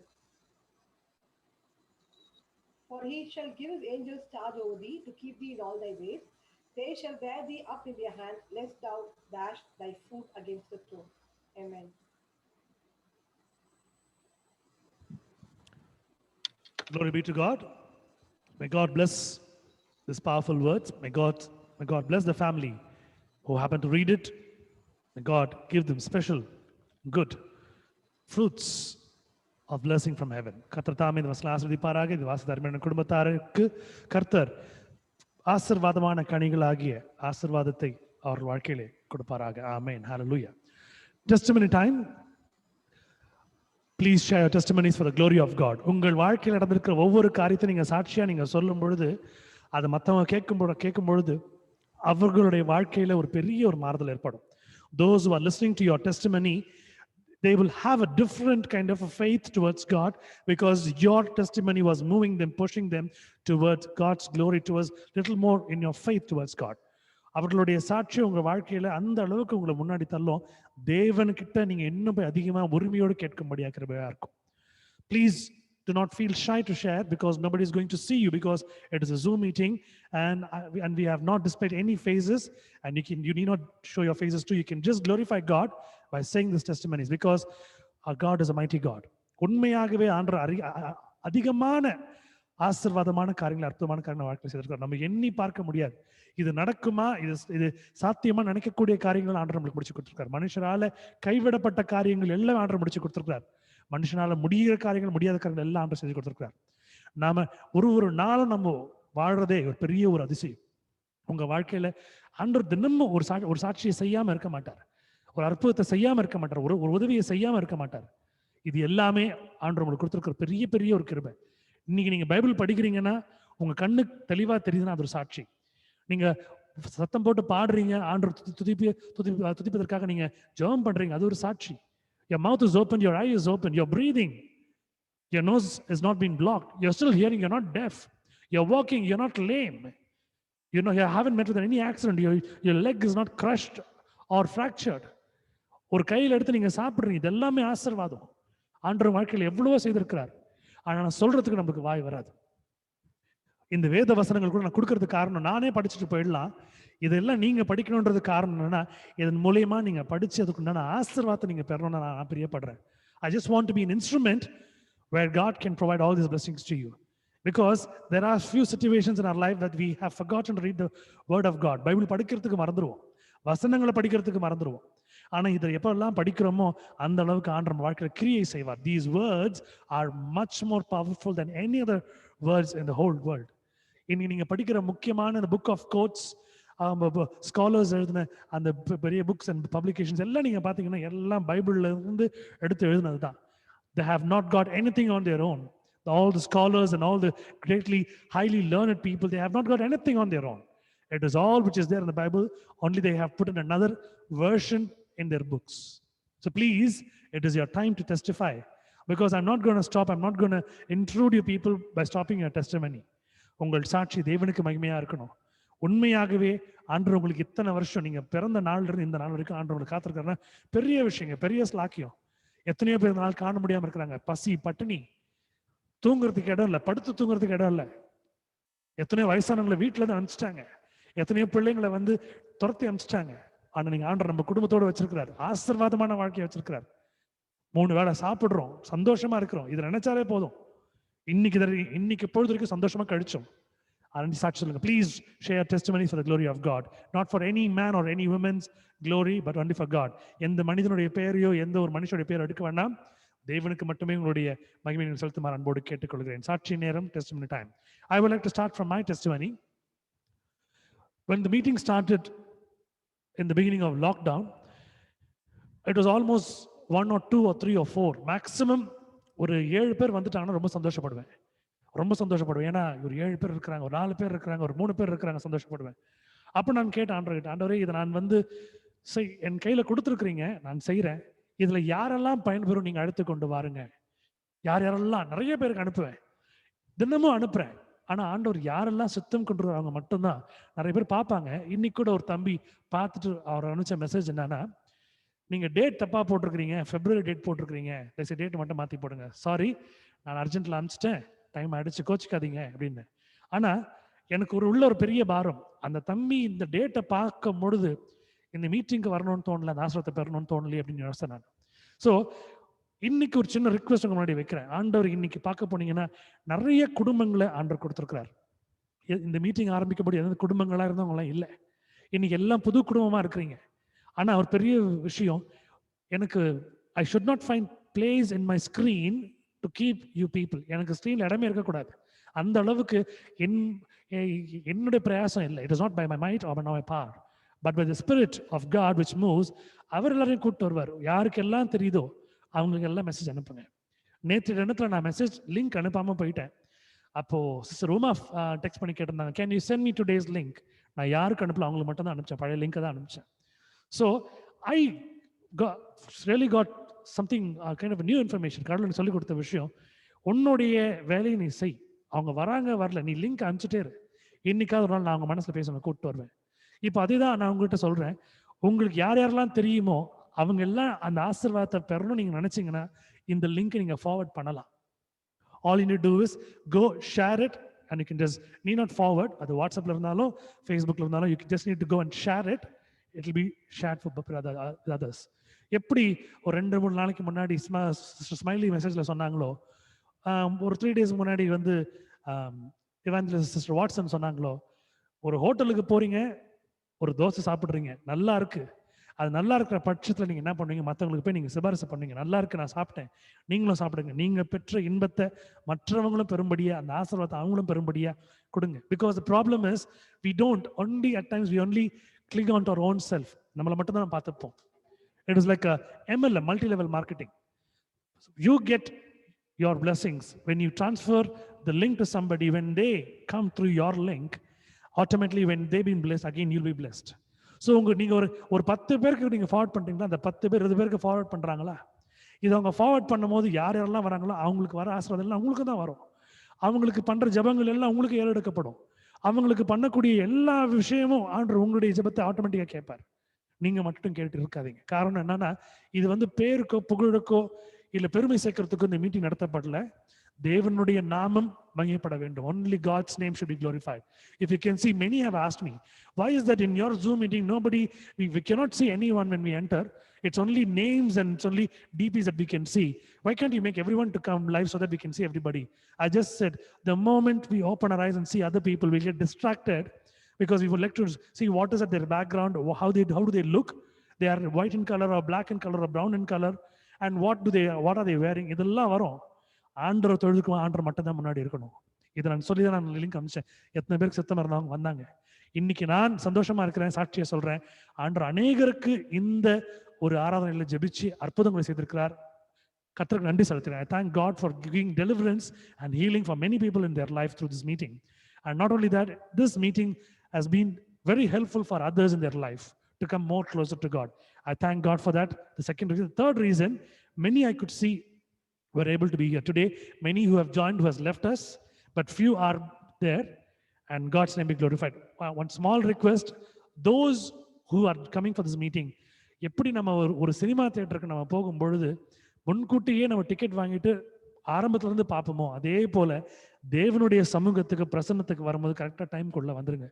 For He shall give His angels charge over thee to keep thee in all thy ways. They shall bear thee up in their hands, lest thou dash thy foot against the stone. Amen. Glory be to God. May God bless these powerful words. May God bless the family who happen to read it. May God give them special good fruits of blessing from heaven. கர்த்தர் தாமே இந்த வசனத்தை ஆசீர்வதிப்பாராக. இது வாசித்த அருமையான குடும்பத்தாருக்கு கர்த்தர் ஆசீர்வாதமான கனிகளாகிய ஆசீர்வாதத்தை அவர் வாழ்க்கையிலே கொடுப்பாராக. ஆமென். Hallelujah. Testimony time. Please share your testimonies for the glory of God. உங்கள் வாழ்க்கையில் நடந்திருக்கிற ஒவ்வொரு காரியத்தை நீங்க சாட்சியா நீங்க சொல்லும் பொழுது அதை மற்றவங்க கேட்கும் பொழுது அவர்களுடைய வாழ்க்கையில ஒரு பெரிய ஒரு மாறுதல் ஏற்படும். Those who are listening to your testimony, they will have a different kind of a faith towards God because your testimony was moving them, pushing them towards God's glory, towards little more in your faith towards God. அவர்களுடைய சாட்சி உங்க வாழ்க்கையில அந்த அளவுக்கு உங்களை முன்னாடி தள்ளும். தேவன்கிட்ட நீங்க இன்னும் போய் அதிகமா உரிமையோடு கேட்கும்படியா கிருபையா இருக்கும். Please Do not feel shy to share because nobody is going to see you because it is a Zoom meeting and we have not displayed any faces, and you need not show your faces too. You can just glorify God by saying these testimonies because our God is a mighty God. உண்மையாகவே ஆண்டவர் அதிகமான ஆசீர்வாதமான காரியங்கள், அற்புதமான காரியங்கள் வாழ்க்கை செய்திருக்கார். நம்ம எண்ணி பார்க்க முடியாது. இது நடக்குமா, இது சாத்தியமா நினைக்கக்கூடிய காரியங்கள் ஆண்டவர் நம்மளுக்கு முடிச்சு கொடுத்திருக்காரு. மனுஷரால கைவிடப்பட்ட காரியங்கள் எல்லாம் ஆண்டவர் முடிச்சு கொடுத்திருக்கிறார். மனுஷனால முடிகிற காரியங்கள், முடியாத காரியங்கள் எல்லாம் ஆண்டவர் செஞ்சு கொடுத்திருக்கிறார். நாம ஒரு நாளும் நம்ம வாழ்றதே ஒரு பெரிய ஒரு அதிசயம். உங்க வாழ்க்கையில ஆண்டவர் தினமும் ஒரு சாட்சியை செய்யாம இருக்க மாட்டார். ஒரு அற்புதத்தை செய்யாம இருக்க மாட்டார். ஒரு உதவியை செய்யாம இருக்க மாட்டார். இது எல்லாமே ஆண்டவர் உங்களுக்கு கொடுத்திருக்கிற பெரிய பெரிய ஒரு கிருபை. இன்னைக்கு நீங்க பைபிள் படிக்கிறீங்கன்னா உங்க கண்ணு தெளிவா தெரியுதுன்னா அது ஒரு சாட்சி. நீங்க சத்தம் போட்டு பாடுறீங்க, ஆண்டவர் துதிப்பதற்காக நீங்க ஜெபம் பண்றீங்க, அது ஒரு சாட்சி. Your mouth is open, your eye is open, you're breathing, your nose is not being blocked, you're still hearing, you're not deaf, you're walking, you're not lame, you haven't met with any accident, your leg is not crushed or fractured. ஒரு கையில் எடுத்து நீங்க சாப்பிடுறீங்க, இது எல்லாமே ஆசீர்வாதம். ஆண்டவர் வாழ்க்கையில் எவ்வளவோ செய்திருக்கிறார். ஆனா நான் சொல்றதுக்கு நமக்கு வாய் வராது. இந்த வேத வசனங்கள் கூட நான் கொடுக்கறதுக்கு காரணம், நானே படிச்சுட்டு போயிடலாம், இதெல்லாம் நீங்க படிக்கணுன்றது காரணம் என்னன்னா, இதன் மூலமா நீங்க படிச்சு அதுக்குண்டான ஆசீர்வாதத்தை நீங்க பெறணும்னு நான் பிரியப்படுறேன். I just want to be an instrument where God can provide all these blessings to you. Because there are few situations in our life that we have forgotten to read the word of God. Bible படிக்கிறதுக்கு மறந்துடுவோம், வசனங்களை படிக்கிறதுக்கு மறந்துடுவோம். ஆனா இதை எப்பெல்லாம் படிக்கிறோமோ அந்த அளவுக்கு ஆண்டவர் வாழ்க்கையில கிரியை செய்வார். These words are much more powerful than any other words in the whole world. இன்னைக்கு நீங்க படிக்கிற முக்கியமான இந்த புக் ஆஃப் கோட்ஸ், ஸ்காலர்ஸ் எழுதின அந்த பெரிய புக்ஸ் அண்ட் பப்ளிகேஷன்ஸ் எல்லாம் நீங்க பாத்தீங்கன்னா எல்லாம் பைபிள்ல இருந்து எடுத்து எழுதினது தான். They have not got anything on their own. All the scholars and all the greatly highly learned people, they have not got anything on their own. It is all which is there in the Bible, only they have put in another version in their books. So please, it is your time to testify, because I'm not going to stop, I'm not going to intrude you people by stopping your testimony. உங்கள் சாட்சி தேவனுக்கு மகிமையா இருக்கணும். உண்மையாகவே ஆண்டவர் உங்களுக்கு இத்தனை வருஷம், நீங்க பிறந்த நாள்ல இருந்து இந்த நாள் வரைக்கும் ஆண்டவர் உங்களுக்கு காத்திருக்காருன்னா பெரிய விஷயங்க, பெரிய ஸ்லாக்கியம். எத்தனையோ பேர் நாள் காண முடியாம இருக்கிறாங்க, பசி பட்டினி, தூங்குறதுக்கு இடம் இல்லை, படுத்து தூங்குறதுக்கு இடம் இல்லை. எத்தனையோ வயசானவங்களை வீட்டுல இருந்து அனுப்பிச்சிட்டாங்க, எத்தனையோ பிள்ளைங்களை துரத்தி அனுப்பிச்சிட்டாங்க. ஆனா நீங்க ஆண்டவர் நம்ம குடும்பத்தோட வச்சிருக்கிறார், ஆசீர்வாதமான வாழ்க்கையை வச்சிருக்கிறார். 3 வேளை சாப்பிடுறோம், சந்தோஷமா இருக்கிறோம், இதை நினைச்சாலே போதும். இன்னைக்கு பொழுது வரைக்கும் சந்தோஷமா கழிச்சோம். சாட்சி சொல்லுங்க. Please share testimonies for the glory of God, not for any man or any woman's glory, but only for God. எந்த மனிதனுடைய பெயரையோ எந்த ஒரு மனுஷனுடைய பெயர் எடுக்க வேண்டாம், தேவனுக்கு மட்டுமே உங்களுடைய மகிமையை செலுத்துமாறு அன்போடு கேட்டுக்கொள்கிறேன். சாட்சி நேரம், testimony time. I would like to start from my testimony. When the meeting started in the beginning of lockdown, it was almost 1 or 2 or 3 or 4 maximum. ஒரு 7 பேர் வந்துட்டாங்கன்னா ரொம்ப சந்தோஷப்படுவேன், ரொம்ப சந்தோஷப்படுவேன். ஏன்னா ஒரு 7 பேர் இருக்கிறாங்க, ஒரு 4 பேர் இருக்கிறாங்க, ஒரு 3 பேர் இருக்கிறாங்க, சந்தோஷப்படுவேன். அப்போ நான் கேட்டேன் ஆண்டவர்கிட்ட, ஆண்டவரே இதை நான் என் கையில கொடுத்துருக்குறீங்க, நான் செய்யறேன், இதுல யாரெல்லாம் பயன்பெறும் நீங்க அழைத்து கொண்டு வாருங்க. யாரெல்லாம், நிறைய பேருக்கு அனுப்புவேன், தினமும் அனுப்புறேன். ஆனா ஆண்டவர் யாரெல்லாம் சுத்தம் கொண்டு அவங்க மட்டும்தான் நிறைய பேர் பார்ப்பாங்க. இன்னைக்கு கூட ஒரு தம்பி பார்த்துட்டு அவர் அனுப்பிச்ச மெசேஜ் என்னன்னா, நீங்க டேட் தப்பா போட்டிருக்கிறீங்க, February டேட் போட்டிருக்கிறீங்க, டேட் மட்டும் மாத்தி போடுங்க. சாரி, நான் அர்ஜென்ட்ல அனுப்பிச்சிட்டேன், டைம் ஆயிடுச்சு, கோச்சிக்காதீங்க அப்படின்னு. ஆனா எனக்கு உள்ள ஒரு பெரிய பாரம், அந்த தம்பி இந்த டேட்டை பார்க்கும் பொழுது இந்த மீட்டிங்க்கு வரணும்னு தோணல, அந்த ஆசிரியத்தை பெறணும்னு தோணலையே அப்படின்னு யோசிச்சேன் நான். ஸோ இன்னைக்கு ஒரு சின்ன ரிக்வெஸ்ட் உங்க முன்னாடி வைக்கிறேன். ஆண்டவர் இன்னைக்கு பார்க்க போனீங்கன்னா நிறைய குடும்பங்களை ஆண்டவர் கொடுத்துருக்கிறார். இந்த மீட்டிங் ஆரம்பிக்கப்படி எந்த குடும்பங்களா இருந்தவங்களாம் இல்லை, இன்னைக்கு எல்லாம் புது குடும்பமா இருக்கிறீங்க. ஆனா ஒரு பெரிய விஷயம், எனக்கு I should not find place in my screen to keep you people. எனக்கு ஸ்கிரீன்ல இடமே இருக்கக்கூடாது. அந்த அளவுக்கு என்னுடைய பிரயாசம் இல்லை. It is not by my might or by my power, but by the Spirit of God which moves. அவர் எல்லாரையும் கூப்பிட்டு வருவார். யாருக்கெல்லாம் தெரியுதோ அவங்களுக்கு எல்லாம் மெசேஜ் அனுப்புங்க. நேற்று தினத்துல நான் மெசேஜ் லிங்க் அனுப்பாம போயிட்டேன். அப்போ சிஸ்டர் ரூமா டெக்ஸ்ட் பண்ணி கேட்டிருந்தாங்க, can you send me today's link. நான் யாருக்கு அனுப்பல, அவங்களுக்கு மட்டும் தான் அனுப்பிச்சேன், பழைய லிங்கை தான் அனுப்பிச்சேன். So I really got something kind of a new information. கடவுள் சொல்லி கொடுத்த விஷயம், உன்னுடைய வேலையை நீ செய், அவங்க வராங்க வரல, நீ லிங்க் அனுப்பிச்சிட்டே இரு. இன்னைக்காவது ஒரு நாள் நான் அவங்க மனசுல பேச கூப்பிட்டு வருவேன். இப்போ அதே தான் நான் உங்ககிட்ட சொல்றேன், உங்களுக்கு யார் யாரெல்லாம் தெரியுமோ அவங்க எல்லாம் அந்த ஆசீர்வாதத்தை பெறணும் நீங்க நினைச்சீங்கன்னா இந்த லிங்க் நீங்க ஃபார்வர்ட் பண்ணலாம். All you need to do is go share it, and you can just need not forward. அது வாட்ஸ்அப்ல இருந்தாலும் ஃபேஸ்புக்ல இருந்தாலும் you just need to go and share it. It will be shared for others. எப்படி ஒரு 2-3 நாளைக்கு முன்னாடி ஸ்மைலி மெசேஜ்ல சொன்னாங்களோ, ஒரு 3 days முன்னாடி வந்து இவாஞ்சலிஸ்ட் சிஸ்டர் வாட்சன் சொன்னாங்களோ, ஒரு ஹோட்டலுக்கு போறீங்க, ஒரு தோசை சாப்பிடுறீங்க, நல்லா இருக்கு. அது நல்லா இருக்கிற பட்சத்தில் நீங்க என்ன பண்ணுவீங்க? மற்றவங்களுக்கு போய் நீங்க சிபாரிசு பண்ணுவீங்க. நல்லா இருக்கு, நான் சாப்பிட்டேன், நீங்களும் சாப்பிடுங்க. நீங்க பெற்ற இன்பத்தை மற்றவங்களும் பெரும்படியா, அந்த ஆசீர்வாதத்தை அவங்களும் பெரும்படியா கொடுங்க. Because the problem is we don't only at times we only cling on to our own self. நம்மளை மட்டும் தான் பார்த்துப்போம். It is like a MLM, multi-level marketing. You get your blessings when you transfer the link to somebody. When they come through your link, automatically when they've been blessed, again you'll be blessed. So நீங்க ஒரு 10 பேருக்கு நீங்க forward பண்றீங்களா, அந்த 10 பேர் 20 பேருக்கு forward பண்றாங்களா? இது அவங்க ஃபார்வர்ட் பண்ணும்போது யார் யாரெல்லாம் வராங்களோ அவங்களுக்கு வர ஆசீர்வாதம் எல்லாம் அவங்களுக்கு தான் வரும். அவங்களுக்கு பண்ற ஜெபங்கள் எல்லாம் உங்களுக்கு ஏறெடுக்கப்படும். அவங்களுக்கு பண்ணக்கூடிய எல்லா விஷயமும் ஆண்டவர் உங்களுடைய ஜெபத்தை ஆட்டோமேட்டிக்கா கேட்பார். நீங்க மட்டும் கேட்டு இருக்காதீங்க. காரணம் என்னன்னா, இது வந்து பேருக்கோ புகழுக்கோ இல்ல பெருமை சேர்க்கறதுக்கோ இந்த மீட்டிங் நடத்தப்படல. தேவனுடைய நாமம் மகிமைப்பட வேண்டும். Only God's name should be glorified. If you can see, many have asked me, why is that in your Zoom meeting nobody, we cannot see anyone when we enter. It's only names and it's only DPs that we can see. Why can't you make everyone to come live so that we can see everybody? I just said, the moment we open our eyes and see other people, we get distracted because we would like to see what is at their background, how do they look. They are white in color or black in color or brown in color, and what are they wearing. இதெல்லாம் வரும். ஆண்டவர் தொழுதுக்கு ஆண்டவர் மட்டும் தான் முன்னாடி இருக்கணும். இதை நான் சொல்லி தான் நான் லிங்க் அனுப்பிச்சேன். எத்தனை பேருக்கு சித்தம் இருந்தவங்க வந்தாங்க. இன்னைக்கு நான் சந்தோஷமா இருக்கிறேன், சாட்சியை சொல்றேன். ஆண்டவர் அநேகருக்கு இந்த ஒரு ஆராதனையில ஜெபிச்சு அற்புதங்களை செய்திருக்கிறார். கர்த்தருக்கு நன்றி செலுத்துகிறேன். I thank God for giving deliverance and healing for many people in their life through this meeting. And not only that, this meeting has been very helpful for others in their life to come more closer to God. I thank God for that. The second reason. The third reason, many I could see were able to be here today. Many who have joined, who has left us, but few are there, and God's name be glorified. One small request, those who are coming for this meeting, எப்படி நம்ம ஒரு cinema தியேட்டருக்கு நம்ம போகும்பொழுது முன்கூட்டியே நம்ம ticket வாங்கிட்டு ஆரம்பத்துல இருந்து பார்ப்போமோ, அதே போல தேவனுடைய சமூகத்துக்கு பிரசன்னத்துக்கு வரும்போது கரெக்டா டைம் கொள்ள வந்துருங்க.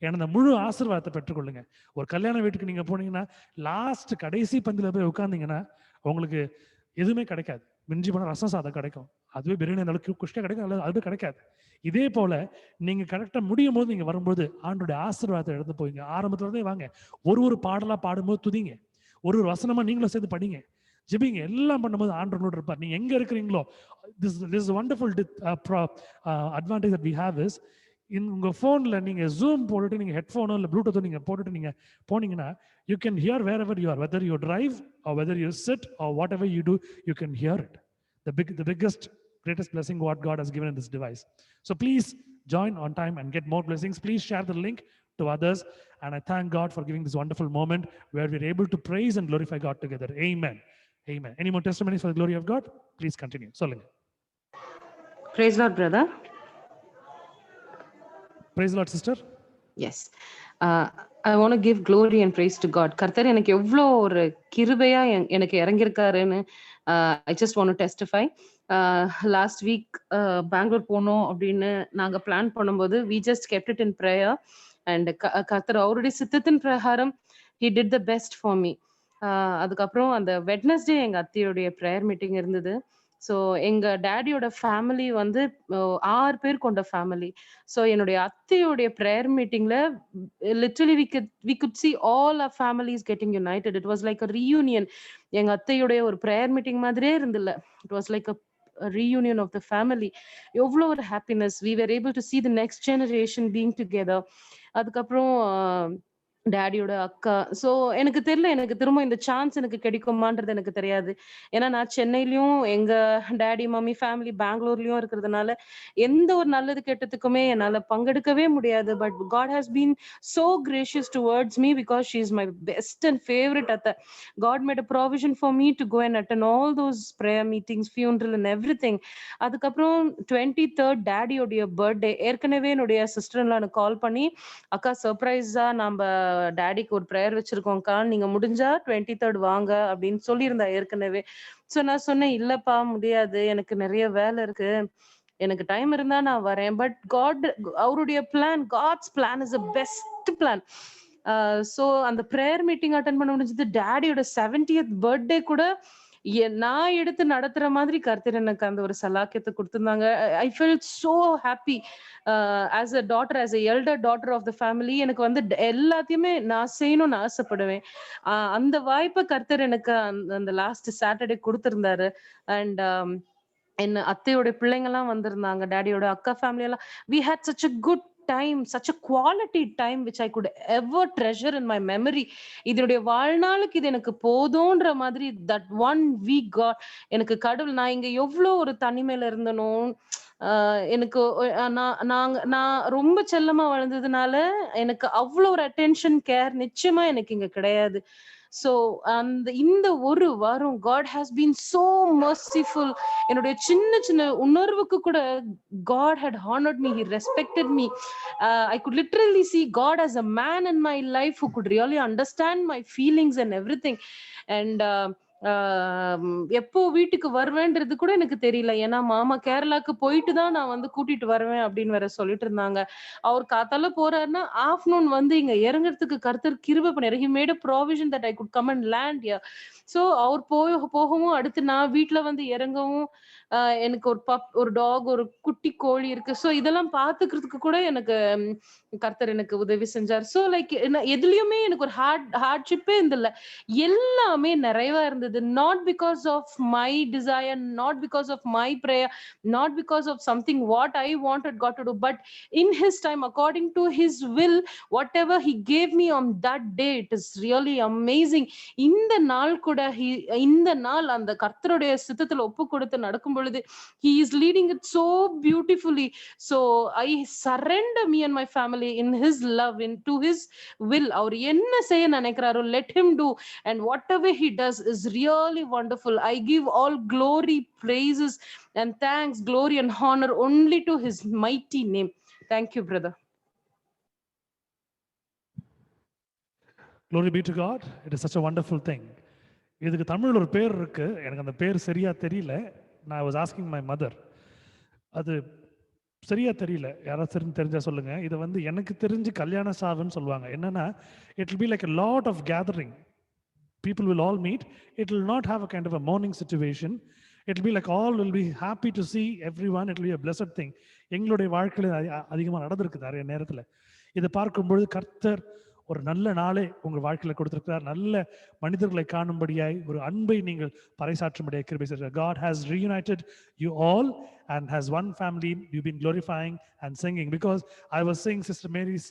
ஏன்னா அந்த முழு ஆசீர்வாதத்தை பெற்றுக்கொள்ளுங்க. ஒரு கல்யாண வீட்டுக்கு நீங்க போனீங்கன்னா லாஸ்ட் கடைசி பந்தில போய் உட்கார்ந்தீங்கன்னா உங்களுக்கு எதுவுமே கிடைக்காது. மிஞ்சி போன ரசம் சாதம் கிடைக்கும், அதுவே பிரியாணி அந்த அளவுக்கு குஷ்டா கிடைக்கும், அதுவே கிடைக்காது. இதே போல நீங்க கரெக்டா முடியும் போது நீங்க வரும்போது ஆண்டோட ஆசீர்வாதத்தை எடுத்து போயிங்க. ஆரம்பத்துல இருந்தே வாங்க. ஒரு பாடலா பாடும்போது துதிங்க, ஒரு வசனமா நீங்களும் சேர்த்து படிங்க, ஜெபிங்க. எல்லாம் பண்ணும்போது ஆண்டவரோட இருப்பார். நீங்க எங்க இருக்கிறீங்களோ, this wonderful advantage that we have is, உங்க போன்ல நீங்க ஜூம் போட்டுட்டு நீங்க ஹெட்போனோ இல்ல ப்ளூடூத்தோ நீங்க போட்டுட்டு நீங்க போனீங்கன்னா you can hear wherever you are, whether you drive or whether you sit or whatever you do, you can hear it. The biggest, greatest blessing what God has given in this device. So please join on time and get more blessings. Please share the link to others, and I thank God for giving this wonderful moment where we're able to praise and glorify God together. Amen. Amen. Any more testimonies for the glory of God? Please continue. Solunga. Praise Lord, brother. Praise the Lord, sister. Yes. I want to give glory and praise to God. கர்த்தர் எனக்கு எவ்வளோ ஒரு கிருபையா எனக்கு இறங்கியிருக்காருன்னு I just want to testify. Last week Bangalore போனோம் அப்படின்னு நாங்க பிளான் பண்ணும்போது we just kept it in prayer, and கர்த்தர் அவருடைய சித்தத்தின் பிரகாரம் he did the best for me. அதுக்கப்புறம் அந்த வெட்னஸ்டே எங்க அத்தையுடைய ப்ரேயர் மீட்டிங் இருந்தது. ஸோ எங்க டேடியோட ஃபேமிலி வந்து 6 பேர் கொண்ட ஃபேமிலி. ஸோ என்னுடைய அத்தையோடைய ப்ரேயர் மீட்டிங்ல literally we could see all our families getting united. It was like a reunion. எங்க அத்தையுடைய ஒரு ப்ரேயர் மீட்டிங் மாதிரியே இருந்தில்ல. It was like a reunion of the family. எவ்வளோ ஒரு happiness. We were able to see the next generation being together. அதுக்கப்புறம் டேடியோட அக்கா. So எனக்கு தெரியல, எனக்கு திரும்ப இந்த சான்ஸ் எனக்கு கிடைக்குமான்றது எனக்கு தெரியாது. ஏன்னா நான் சென்னையிலயும் எங்க டேடி மம்மி ஃபேமிலி பெங்களூர்லயும் இருக்கிறதுனால எந்த ஒரு நல்லது கெட்டதுக்குமே என்னால பங்கெடுக்கவே முடியாது. But God has been so gracious towards me because she is my best and favorite atta. God made a provision for me to go and attend all those prayer meetings, funeral and everything. அதுக்கப்புறம் 23rd டேடியோடைய birthday. ஏற்கனவே என்னுடைய sister in law கால் பண்ணி, அக்கா சர்ப்ரைஸா நம்ம டாடிக்கு ஒரு prayer வச்சிருக்கோம்க்கா, நீங்க முடிஞ்சா 23rd வாங்க அப்படின்னு சொல்லியிருந்தா ஏற்கனவே. ஸோ நான் சொன்னேன், இல்லப்பா முடியாது, எனக்கு நிறைய வேலை இருக்கு, எனக்கு டைம் இருந்தா நான் வரேன். பட் அவருடைய God's plan is a best plan. So அந்த ப்ரேயர் மீட்டிங் அட்டன் பண்ண முடிஞ்சது. டாடியோட 70th பர்த்டே கூட நான் எடுத்து நடத்துற மாதிரி கர்த்தர் எனக்கு அந்த ஒரு சலாக்கியத்தை கொடுத்திருந்தாங்க. I felt so happy. As a daughter, as a elder daughter of the family, எனக்கு வந்து எல்லாத்தையுமே நான் செய்யணும்னு ஆசைப்படுவேன். அந்த வாய்ப்பை கர்த்தர் எனக்கு அந்த லாஸ்ட் சாட்டர்டே கொடுத்திருந்தாரு. அண்ட் என்ன அத்தையோட பிள்ளைங்க எல்லாம் வந்திருந்தாங்க, டாடியோட அக்கா ஃபேமிலி எல்லாம். we had such a good time, such a quality time which I could ever treasure in my memory. இதனுடைய வாழ்நாளுக்கு இது எனக்கு போதும்ன்ற மாதிரி that one week God எனக்கு கடவுள், நான் இங்க எவ்வளவு ஒரு தனிமையில இருந்தனோ, எனக்கு நான் ரொம்ப செல்லமா வளர்ந்ததுனால எனக்கு அவ்வளவு ஒரு அட்டென்ஷன் கேர் நிச்சயமா எனக்கு இங்க கிடையாது. ஸோ இந்த ஒரு வாரம் God has been so merciful. என்னுடைய சின்ன சின்ன உணர்வுக்கு கூட God had honored me. He respected me. I could literally see God as a man in my life who could really understand my feelings and everything. And எப்போ வீட்டுக்கு வருவேன்றது கூட எனக்கு தெரியல. ஏன்னா மாமா கேரளாக்கு போயிட்டு தான் நான் வந்து கூட்டிட்டு வருவேன் அப்படின்னு வேற சொல்லிட்டு இருந்தாங்க. அவர் காத்தால போறாருன்னா ஆஃப்டர்நூன் வந்து இங்க இறங்குறதுக்கு கர்த்தர் கிருபை பண்ணாரு. He made a provision that I could come and land here. So அவர் போகவும் அடுத்து நான் வீட்டுல வந்து இறங்கவும் எனக்கு ஒரு டாக், ஒரு குட்டி கோழி இருக்கு. ஸோ இதெல்லாம் பாத்துக்கிறதுக்கு கூட எனக்கு கர்த்தர் எனக்கு உதவி செஞ்சார். ஸோ லைக் எதுலயுமே எனக்கு ஒரு ஹார்ட்ஷிப்பே இருந்தில்ல, எல்லாமே நிறைவா இருந்தது. Not because of my desire, not because of my prayer, not because of something what I wanted God to do, but in his time, according to his will, whatever he gave me on that day, it is really amazing. இந்த நாள் கூட இந்த நாள் அந்த கர்த்தருடைய சித்தத்துல ஒப்பு கொடுத்து நடக்கும் பொழுது he is leading it so beautifully. So I surrender me and my family in his love, into his will. அவர் என்ன செய்ய நினைக்கிறாரோ let him do, and whatever he does is really wonderful. I give all glory, praises and thanks, glory and honor only to his mighty name. Thank you, brother. Glory be to God. It is such a wonderful thing. இதுக்கு தமிழ்ல ஒரு பேர் இருக்கு, எனக்கு அந்த பேர் சரியா தெரியல. நான் வாஸ் ஆஸ்கிங் மை மதர், அது சரியா தெரியல, யாராவது தெரிஞ்சா சொல்லுங்க. இதை வந்து எனக்கு தெரிஞ்சு கல்யாண சாவுன்னு சொல்லுவாங்க. என்னன்னா it will be like a lot of gathering, people will all meet, it will not have a kind of a mourning situation, it will be like all will be happy to see everyone, it will be a blessed thing. எங்களுடைய வாழ்க்கையில் அதிகமாக நடந்திருக்கு நிறைய நேரத்தில். இதை பார்க்கும்பொழுது கர்த்தர் ஒரு நல்ல நாளே உங்கள் வாழ்க்கையில் கொடுத்திருக்கிறார். நல்ல மனிதர்களை காணும்படியாய் ஒரு அன்பை நீங்கள் பறைசாற்றும்படியாய் கிருபை செய்கிறார். God has reunited you all and has one family. You've been glorifying and singing, because I was seeing Sister Mary's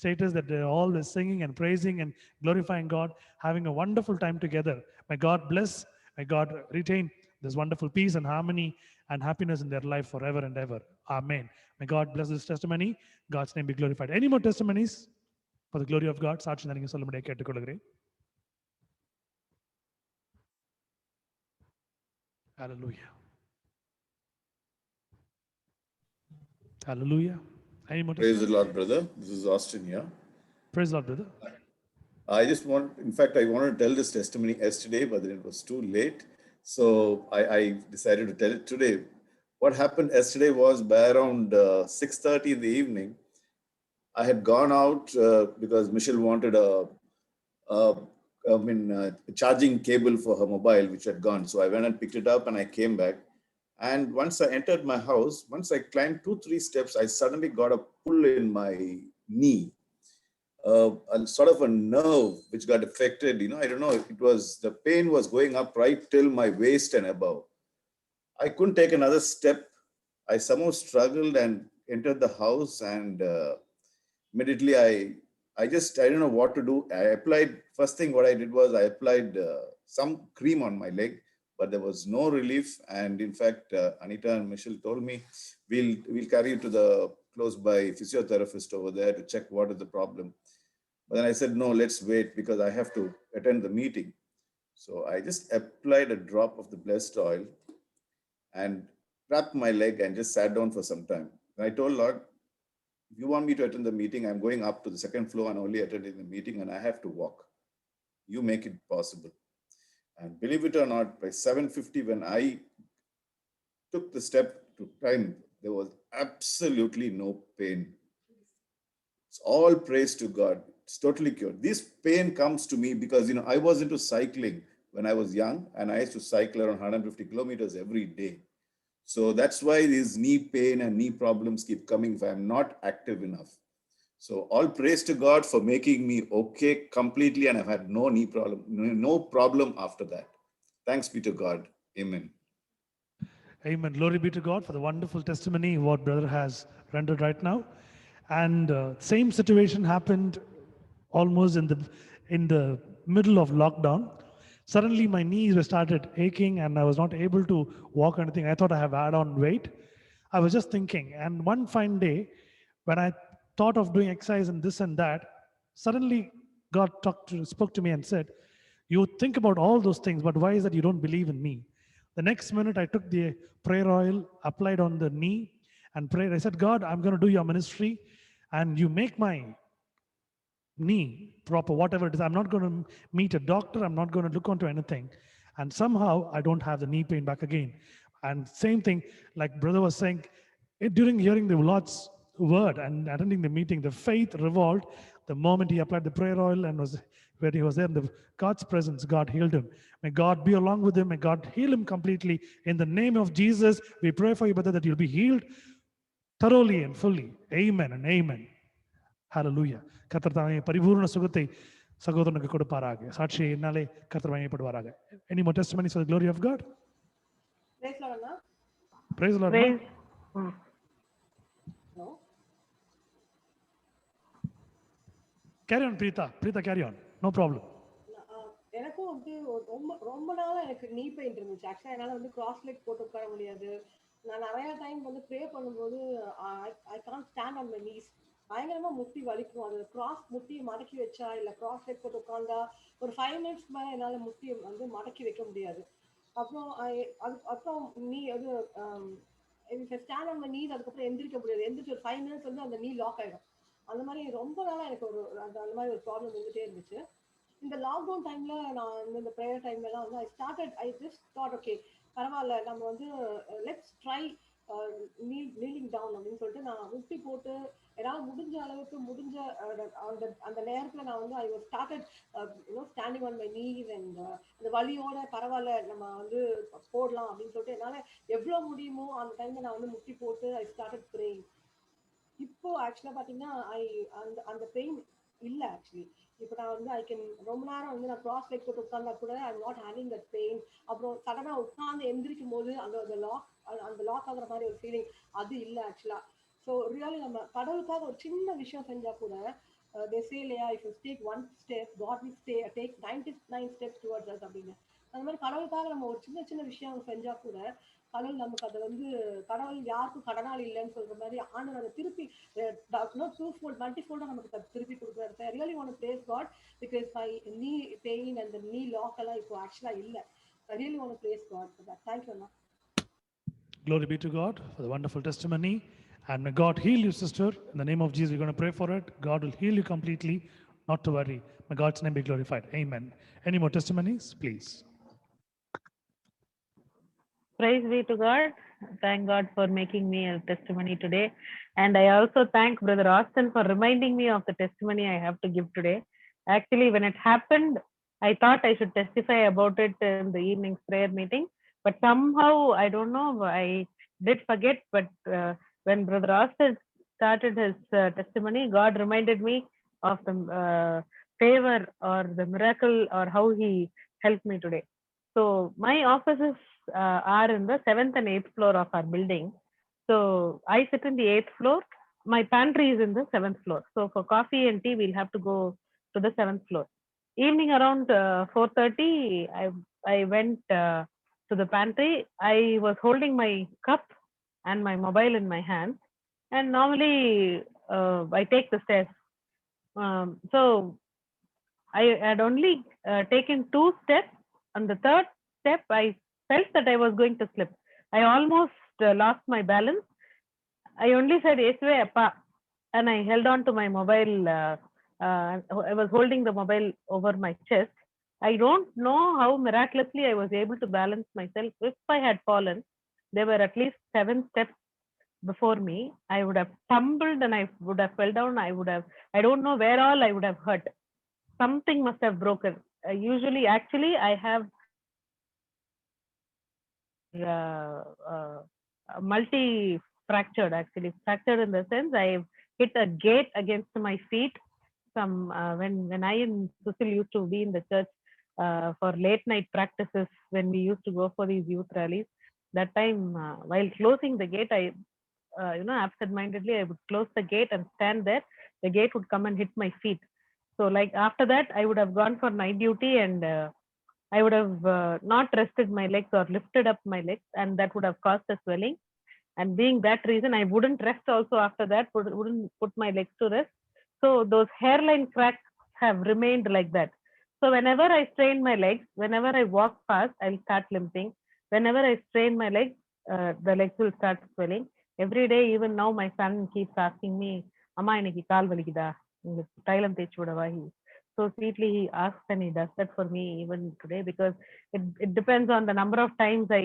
status that they're all singing and praising and glorifying God, having a wonderful time together. May God bless, may God retain this wonderful peace and harmony and happiness in their life forever and ever. Amen. May God bless this testimony. God's name be glorified. Any more testimonies for the glory of God? சாட்சி நீங்க சொல்லும்படியாக கேட்டுக்கொள்கிறேன். Hallelujah. Hallelujah. Any more Praise the Lord, brother. This is Austin here. Praise the Lord, brother. I just in fact, I wanted to tell this testimony yesterday, but then it was too late. So I decided to tell it today. What happened yesterday was by around 6:30 in the evening, I had gone out because Michelle wanted a charging cable for her mobile, which had gone. So I went and picked it up and I came back. And once I entered my house, once I climbed 2-3 steps, I suddenly got a pull in my knee, a sort of a nerve which got affected. I don't know, the pain was going up right till my waist and above. I couldn't take another step. I somehow struggled and entered the house, and immediately I don't know what to do. First thing what I did was I applied some cream on my leg, but there was no relief. And in fact, Anita and Michelle told me, we'll carry you to the close by physiotherapist over there to check what is the problem. But then I said, no, let's wait because I have to attend the meeting. So I just applied a drop of the blessed oil and wrapped my leg and just sat down for some time. And I told Lord, If you want me to attend the meeting, I'm going up to the second floor and only attending the meeting, and I have to walk. You make it possible. And believe it or not, by 7:50, when I took the step to climb, there was absolutely no pain. It's all praise to God. It's totally cured. This pain comes to me because, I was into cycling when I was young, and I used to cycle around 150 kilometers every day. So that's why these knee pain and knee problems keep coming if I'm not active enough. So all praise to God for making me okay completely, and I've had no knee problem, no problem after that. Thanks be to God. Amen. Amen. Glory be to God for the wonderful testimony what brother has rendered right now. And same situation happened almost in the middle of lockdown. Suddenly my knees were started aching and I was not able to walk or anything. I thought I have add on weight. I was just thinking, and one fine day when I thought of doing exercise and this and that, suddenly God spoke to me and said, you think about all those things, but why is that you don't believe in me? The next minute I took the prayer oil, applied on the knee and prayed. I said, God, I'm going to do your ministry and you make my knee proper, whatever it is. I'm not going to meet a doctor. I'm not going to look onto anything. And somehow I don't have the knee pain back again. And same thing, like brother was saying, during hearing the Lord's word and attending the meeting, the faith revolved the moment he applied the prayer oil and where he was there in God's presence. God healed him. May God be along with him. May God heal him completely. In the name of Jesus, we pray for you, brother, that you'll be healed thoroughly and fully. Amen and amen. Hallelujah. கர்த்தர் தாமே பரிபூர்ண சுகத்தை சகோதரனுக்கு கொடுப்பாராக. சாட்சியை என்னாலே கர்த்தர் மகிமைப்படுவாராக. Any more testimonies for the glory of God? Praise Lord, Anna. Praise the Lord. Praise. No. Carry on, Preetha. Preetha, carry on. No problem. எனக்கும் வந்து ரொம்ப ரொம்ப நாளா எனக்கு நீ பெயின் இருந்துச்சு. ஆக்சுவலா என்னால வந்து கிராஸ் லெக் போட்டு உட்கார முடியாது. நான் நிறைய டைம் வந்து ப்ரே பண்ணும்போது I can't stand on my knees. பயங்கரமா முட்டி வலிக்கும். அது கிராஸ் முட்டி மடக்கி வச்சா இல்ல கிராஸ் லெக் போட்டு உட்கார்ந்தா ஒரு 5 மினிட்ஸ் மேல என்னால முட்டி வந்து மடக்கி வைக்க முடியாது. அப்புறம் அப்புறம் நீ அது ஸ்டாண்ட் ஆன் மை நீஸ், அதுக்கப்புறம் எந்திரிக்க முடியாது. எந்திரிச்சு ஒரு 5 மினிட்ஸ் வந்து அந்த நீ லாக் ஆயிடும். அந்த மாதிரி ரொம்ப நாளா எனக்கு அந்த மாதிரி ஒரு ப்ராப்ளம் இருந்துட்டே இருந்துச்சு. இந்த லாக்டவுன் டைம்ல நான் இந்த ப்ரேயர் டைம்லலாம் வந்து ஐ ஜஸ்ட் தாட் ஓகே பரவாயில்ல, நம்ம வந்து லெட்ஸ் ட்ரை நீலிங் டவுன் அப்படின்னு சொல்லிட்டு நான் முட்டி போட்டு என்னால் முடிஞ்ச அளவுக்கு அந்த நேரத்தில் நான் வந்து I was started standing on my knees and அந்த வலியோட பரவாயில்ல நம்ம வந்து போடலாம் அப்படின்னு சொல்லிட்டு என்னால் எவ்வளோ முடியுமோ அந்த டைம்ல நான் வந்து முட்டி போட்டு ஐ ஸ்டார்டட் ப்ரேயிங். இப்போ ஆக்சுவலாக பார்த்தீங்கன்னா அந்த பெயின் இல்லை. ஆக்சுவலி இப்போ நான் வந்து ஐ கேன் ரொம்ப நேரம் வந்து நான் கிராஸ் லெக் போட்டு உட்கார்ந்தா கூட I am not having that pain. அப்புறம் சடனாக உட்கார்ந்து எந்திரிக்கும் போது அந்த லாக் ஆகுற மாதிரி ஒரு ஃபீலிங் அது இல்லை ஆக்சுவலா. ஸோ ரியலி நம்ம கடவுளுக்காக ஒரு சின்ன விஷயம் செஞ்சா கூட they say இல்லையா, if you take one step God will take 99 steps towards us அப்படின்னு. அந்த மாதிரி கடவுளுக்காக நம்ம ஒரு சின்ன சின்ன விஷயம் செஞ்சா கூட கடவுள் நமக்கு அதை வந்து கடவுள் யாருக்கும் கடனால் இல்லைன்னு சொல்ற மாதிரி ஆண்டவர் அதை திருப்பி மல்டிஃபோல்டா நமக்கு திருப்பி கொடுக்குறாரு. I really want to praise God because my knee pain and the knee lock எல்லாம் இப்போ ஆக்சுவலா இல்லை. I really want to praise God for that. Thank you, Anna. Glory be to God for the wonderful testimony. And may God heal you, sister. In the name of Jesus, we're going to pray for it. God will heal you completely. Not to worry. May God's name be glorified. Amen. Any more testimonies, please? Praise be to God. Thank God for making me a testimony today. And I also thank Brother Austin for reminding me of the testimony I have to give today. Actually, when it happened, I thought I should testify about it in the evening's prayer meeting. But somehow, I don't know, I did forget. But when Brother Austin started his testimony, God reminded me of the favor or the miracle or how he helped me today. So my offices are in the 7th and 8th floor of our building. So I sit in the 8th floor. My pantry is in the 7th floor. So for coffee and tea, we'll have to go to the 7th floor. Evening around 4:30, I went to the pantry. I was holding my cup and my mobile in my hand. And normally I take the stairs. So I had only taken 2 steps. On the 3rd step, I felt that I was going to slip. I almost lost my balance. I only said, "Yeswe appa." and I held on to my mobile. I was holding the mobile over my chest. I don't know how miraculously I was able to balance myself. If I had fallen, there were at least 7 steps before me. I would have tumbled and I would have fell down. I don't know where all I would have hurt. Something must have broken. Actually, I have uh, uh, multi fractured, actually fractured in the sense I've hit a gate against my feet. When I and Susil used to be in the church for late night practices, when we used to go for these youth rallies, that time while closing the gate, I absent-mindedly I would close the gate and stand there. The gate would come and hit my feet. So like after that, I would have gone for night duty, and I would have not rested my legs or lifted up my legs, and that would have caused a swelling. And being that reason, I wouldn't rest also after that, wouldn't put my legs to rest. So those hairline cracks have remained like that. So whenever I strain my legs, whenever I walk fast, I'll start limping. Whenever I strain my legs, the legs will start swelling. Every day, even now, my son keeps asking me, "Amma, இன்னைக்கு கால் வலிக்குதா? உங்களுக்கு தைலம் தேய்ச்சி விடவா?" So sweetly he asks, and he does that for me even today, because it depends on the number of times I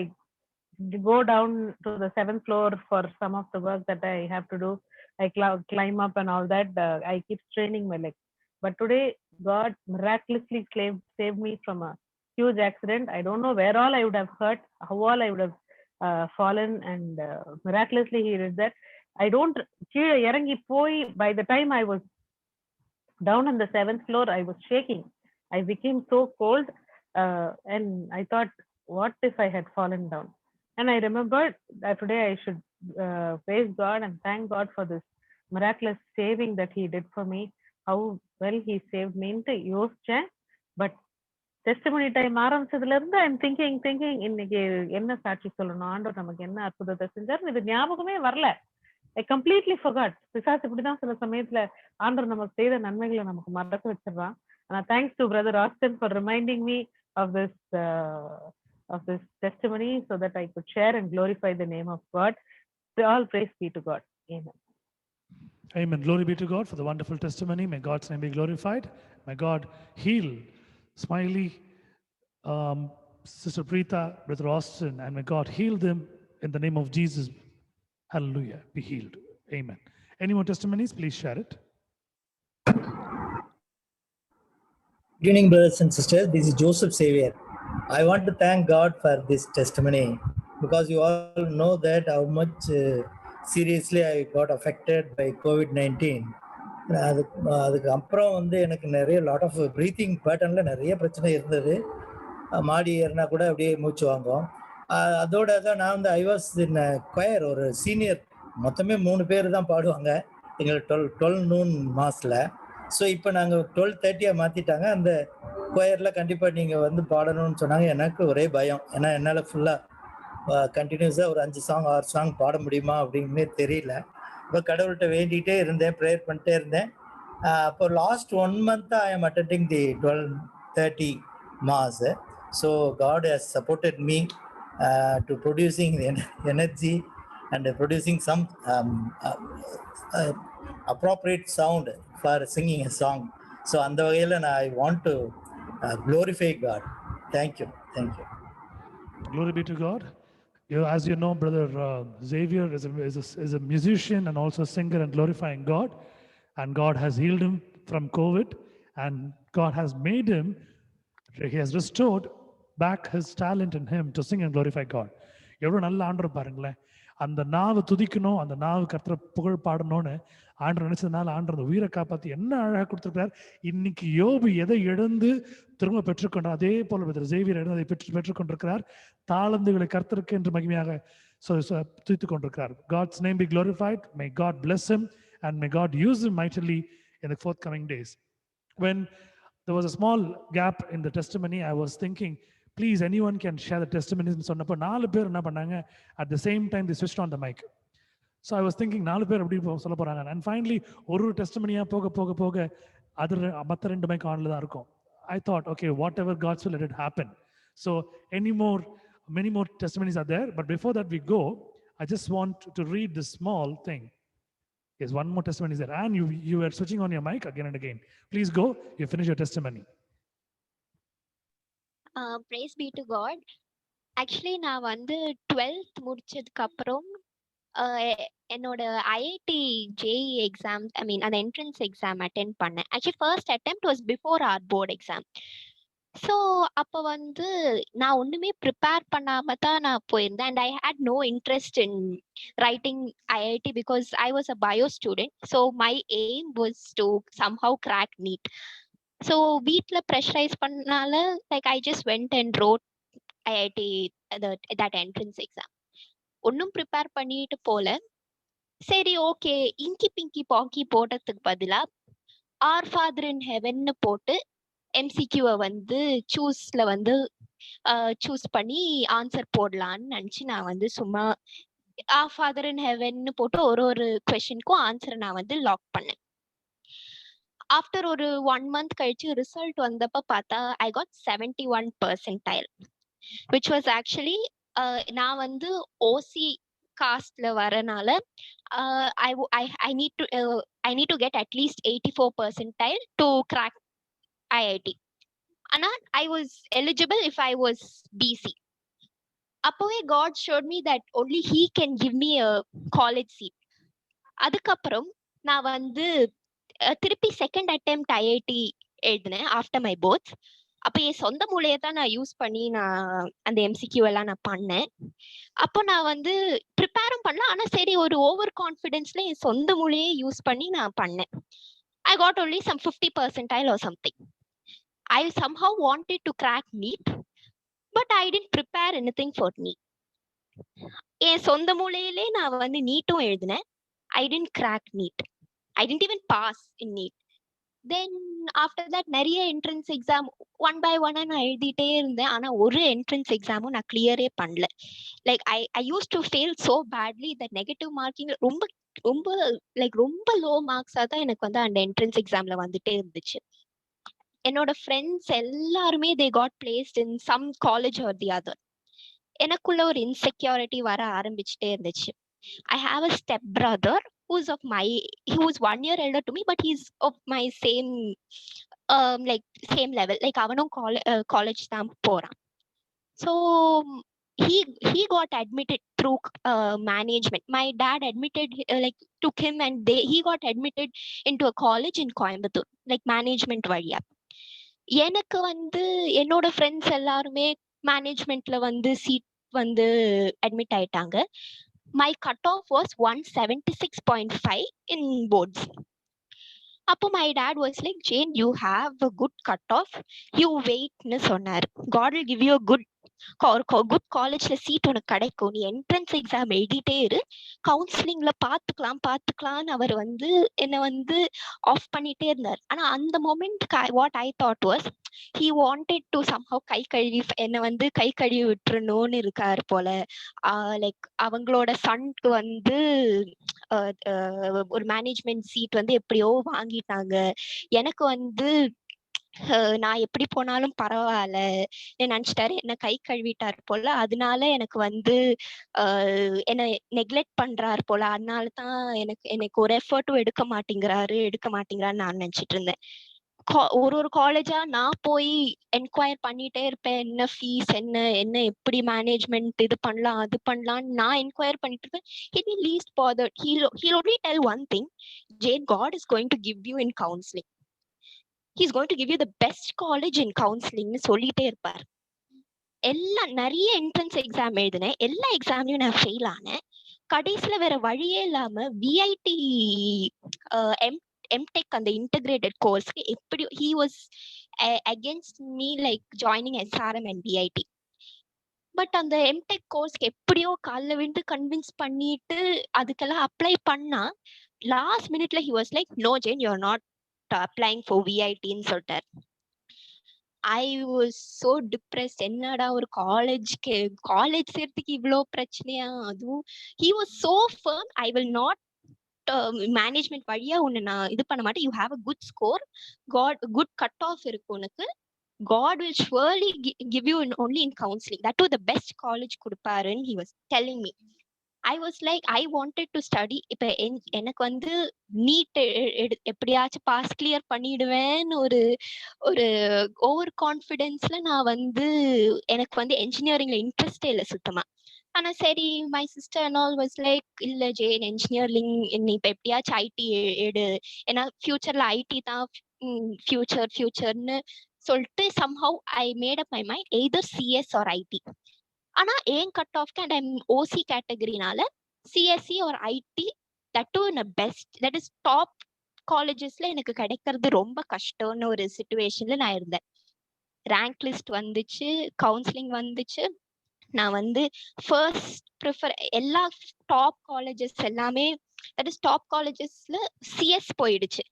go down to the 7th floor for some of the work that I have to do. I climb up and all that. I keep straining my legs. But today, God miraculously saved me from a huge accident. I don't know where all I would have hurt, how all I would have fallen, and miraculously He did that. I don't. கீழே இறங்கி போய், by the time I was down on the 7th floor, I was shaking. I became so cold, and I thought, what if I had fallen down? And I remembered that today I should praise God and thank God for this miraculous saving that He did for me, how well He saved me into யோசிச்சேன். But testimony time ஆரம்பிச்சதுல இருந்து I'm thinking இன்னைக்கு என்ன சாட்சி சொல்லணும், ஆண்டவர் நமக்கு என்ன அற்புதத்தை செஞ்சார், இது ஞாபகமே வரல. I completely forgot. பிசாஸ் இப்படிதான் சில சமயத்துல ஆண்டவர் நமக்கு செய்த நன்மைகளை நமக்கு மறக்க வச்சிடறான். Thanks to brother Aston for reminding me of this testimony, so that I could share and glorify the name of God. All praise be to God. Amen. Amen. Glory be to God for the wonderful testimony. May God's name be glorified. May God heal Smiley, Sister Preeta, Brother Austin, and may God heal them in the name of Jesus. Hallelujah. Be healed. Amen. Any more testimonies? Please share it. Good evening, brothers and sisters. This is Joseph Xavier. I want to thank God for this testimony, because you all know that how much seriously I got affected by COVID-19. அதுக்கு அப்புறம் வந்து எனக்கு நிறைய lot of breathing பேட்டர்னில் நிறைய பிரச்சனை இருந்தது. மாடி ஏறினா கூட அப்படியே மூச்சு வாங்கும். அதோட தான் நான் வந்து ஐ வாஸ் இன் கொயர், ஒரு சீனியர். மொத்தமே 3 பேர் தான் பாடுவாங்க எங்களுக்கு 12 noon மாஸில். ஸோ இப்போ நாங்கள் 12:30 மாற்றிட்டாங்க. அந்த கொயரில் கண்டிப்பாக நீங்கள் வந்து பாடணும்னு சொன்னாங்க. எனக்கு ஒரே பயம், ஏன்னா என்னால் ஃபுல்லாக கண்டினியூஸாக ஒரு 5 சாங் 6 சாங் பாட முடியுமா அப்படின்னே தெரியல. இப்போ கடவுள்கிட்ட வேண்டிகிட்டே இருந்தேன், ப்ரேயர் பண்ணிட்டே இருந்தேன். அப்போ last 1 month I am attending the 12:30 mass. So God has supported me to producing energy and producing some appropriate sound for singing a song. So and the way I want to glorify God. Thank you. Glory be to God. As you know, Brother Xavier is a musician and also a singer and glorifying God. And God has healed him from COVID. And God has made him, He has restored back his talent in him to sing and glorify God. எவ்வளோ நல்ல ஆண்டவர் பாருங்களேன். அந்த நாவு துதிக்கணும், அந்த நாவு கர்த்தரை புகழ் பாடணும்னு ஆண்டவர் நினைச்சதுனால ஆண்டவர் அந்த உயிரை காப்பாற்றி என்ன அழகாக கொடுத்துருக்கிறார். இன்னைக்கு யோபு எதை இழந்து திரும்ப பெற்றுக்கொண்டார், அதே போல ஜேவியர் இழந்து அதை பெற்றுக்கொண்டிருக்கிறார். தாளந்துகளை கர்த்தருக்கு என்று மகிமையாக துதித்துக் கொண்டிருக்கிறார். God's name be glorified. May God bless him and may God use him mightily in the forthcoming days. When there was a small gap in the testimony, I was thinking, please, anyone can share the testimonies. சொன்னப்போ 4 பேர் என்ன பண்ணாங்க, at the same time they switched on the mic. So I was thinking 4 பேர் எப்படி சொல்ல போறாங்க. And finally ஒரு டெஸ்டிமனியா போக அதர் மற்ற 2 மைக் ஆன்ல தான் இருக்கும். I thought, okay, whatever God's will, let it happen. So many more testimonies are there. But before that we go, I just want to read this small thing. Yes, one more testimony is there. And you were switching on your mic again and again. Please go. You finish your testimony. Praise be to God. Actually, நான் வந்து 12th முடிச்சதுக்கு அப்புறம் என்னோட IIT JEE exam அந்த entrance exam attend பண்ணேன். Actually first attempt was before our board exam. So அப்போ வந்து நான் ஒண்ணுமே ப்ரிப்பேர் பண்ணாம தான் நான் போயிருந்தேன். And I had no interest in writing IIT because I was a bio student. So my aim was to somehow crack NEET. So வீட்டில் pressurize பண்ணனால like I just went and wrote IIT that entrance exam. ஒன்றும் prepare பண்ணிட்டு போல. சரி okay, இங்கி பிங்கி பாக்கி போடுறதுக்கு பதிலா ஆர் ஃபாதர் இன் ஹெவன்னு போட்டு எம்சிக்யூவை வந்து சூஸ்ல வந்து சூஸ் பண்ணி ஆன்சர் போடலான்னு நினச்சி நான் வந்து சும்மா ஆர் ஃபாதர் இன் ஹெவன்னு போட்டு ஒரு கொஷனுக்கும் ஆன்சரை நான் வந்து லாக் பண்ணேன். ஆஃப்டர் ஒரு 1 month கழிச்சு ரிசல்ட் வந்தப்ப பார்த்தா I got 71 percentile, which was actually நான் வந்து ஓசி காஸ்ட்ல வரனால I need to get at least 84 percentile to crack IIT. ஆனா I was eligible if I was BC. அப்பவே God showed me that only he can give me a college seat. அதுக்கப்புறம் நான் வந்து திருப்பி second attempt IIT எழுதினேன் after my ports. அப்போ என் சொந்த மூளையை தான் நான் யூஸ் பண்ணி நான் அந்த எம்சிக்யூ எல்லாம் நான் பண்ணேன். அப்போ நான் வந்து ப்ரிப்பேரும் பண்ணல. ஆனால் சரி ஒரு ஓவர் கான்ஃபிடென்ஸ்ல என் சொந்த மூளையை யூஸ் பண்ணி நான் பண்ணேன். I got only some 50 percentile or something. I somehow wanted to crack NEET, but I didn't prepare anything for NEET. என் சொந்த மூளையிலே நான் வந்து நீட்டும் எழுதினேன். I didn't crack NEET. I didn't even pass in NEET. Then after that நிறைய entrance exam one by ஒன்னா நான் எழுதிட்டே இருந்தேன். ஆனா ஒரு என்ட்ரன்ஸ் எக்ஸாமும் நான் கிளியரே பண்ணல. Like I use to fail so badly that negative marking ரொம்ப ரொம்ப லைக் ரொம்ப லோ மார்க்ஸா தான் எனக்கு வந்து அந்த என்ட்ரன்ஸ் எக்ஸாம்ல வந்துட்டே இருந்துச்சு. என்னோட ஃப்ரெண்ட்ஸ் எல்லாருமே they got placed in some college or the other. எனக்குள்ள ஒரு இன்செக்யூரிட்டி வர ஆரம்பிச்சுட்டே இருந்துச்சு. I have a step brother who's 1 year elder to me, but he's of my same level. Like அவனும் college தான் போறான். So he got admitted through management. My dad admitted took him and he got admitted into a college in Coimbatore, like management வழியா. எனக்கு வந்து என்னோட friends எல்லாருமே மேனேஜ்மெண்ட்ல வந்து seat வந்து அட்மிட் ஆயிட்டாங்க. My cutoff was 176.5 in boards. அப்போ my dad was like, Jane, you have a good cutoff. You wait ன்னு சொன்னாரு. God will give you a good காலேஜ்ல சீட் உனக்கு கிடைக்கும். நீ என்ட்ரன்ஸ் எக்ஸாம் எழுதிட்டே இரு, கவுன்சிலிங்ல பாத்துக்கலாம்னு அவர் வந்து என்ன வந்து ஆஃப் பண்ணிட்டே இருந்தார். ஆனா அந்த moment what I thought was he wanted to somehow என்ன வந்து கை கழுவி விட்டுறணும்னு இருக்காரு போல. லைக் அவங்களோட சன்க்கு வந்து ஒரு மேனேஜ்மெண்ட் சீட் வந்து எப்படியோ வாங்கிட்டாங்க. எனக்கு வந்து நான் எப்படி போனாலும் பரவாயில்ல நினைச்சிட்டாரு, என்ன கை கழுவிட்டாரு போல. அதனால எனக்கு வந்து என்ன நெக்லெக்ட் பண்றாரு போல. அதனாலதான் எனக்கு ஒரு எஃபர்ட்டும் எடுக்க மாட்டேங்கிறாருன்னு நான் நினைச்சிட்டு இருந்தேன். ஒரு காலேஜா நான் போய் என்கொயர் பண்ணிட்டே இருப்பேன். என்ன ஃபீஸ், என்ன எப்படி மேனேஜ்மெண்ட் இது பண்ணலாம் அது பண்ணலாம்னு நான் என்கொயர் பண்ணிட்டு இருப்பேன். He didn't least bothered. He'll only tell one thing, Jane, God is going to give you in counseling. He's going to give you the best college in counseling னு சொல்லிட்டே இருப்பார். நிறைய என்ட்ரன்ஸ் எக்ஸாம் எழுதினேன். எல்லா எக்ஸாம்லயும் நான் fail ஆனேன். கடைசியில வேற வழியே இல்லாம விஐடி எம்டெக் அந்த இன்டகிரேட்டட் கோர்ஸ்க்கு எப்படி he was against me like joining SRM and VIT. But அந்த எம்டெக் கோர்ஸ்க்கு எப்படியோ காலைல விழுந்து கன்வின்ஸ் பண்ணிட்டு அதுக்கெல்லாம் அப்ளை பண்ணா லாஸ்ட் மினிட்ல he was like, no Jane, you're not applying for VIT ன்னு சொல்லிட்டார். I was so depressed. என்னடா ஒரு காலேஜ் சேர்த்துக்கு இவ்வளோ பிரச்சனையா? அதுவும் he was so firm, I will not management வழியா உன்னை நான் இது பண்ண மாட்டேன். You have a good score, good cut off இருக்கு உனக்கு. God will surely give you only in counseling. That was the best college கொடுப்பாருன்னு he was telling me. I was like, I wanted to study. இப்ப எனக்கு வந்து NEET எப்படியாச்சும் pass clear பண்ணிடுவேன்னு ஒரு over கான்ஃபிடென்ஸ்ல நான் வந்து எனக்கு வந்து என்ஜினியரிங்ல இன்ட்ரெஸ்டே இல்லை சுத்தமா. ஆனா சரி, my sister and all was like, இல்ல ஜெயின் என்ஜினியரிங் நீ இப்ப எப்படியாச்சும் ஐடி எடு, ஏன்னா ஃபியூச்சர்ல ஐடி தான் ஃபியூச்சர்னு சொல்லிட்டு somehow I made up my mind either CS or IT. ஆனா ஏன் cut off and I'm OC கேட்டகரினால சிஎஸ்சி ஒரு IT that in best that is top காலேஜஸ்ல எனக்கு கிடைக்கிறது ரொம்ப கஷ்டம்னு ஒரு சிச்சுவேஷன்ல நான் இருந்தேன். ரேங்க் லிஸ்ட் வந்துச்சு, கவுன்சிலிங் வந்துச்சு. நான் வந்து ஃபர்ஸ்ட் ப்ரிஃபர் எல்லா டாப் காலேஜஸ் எல்லாமே, தட் இஸ் டாப் காலேஜஸ்ல சிஎஸ் போயிடுச்சு.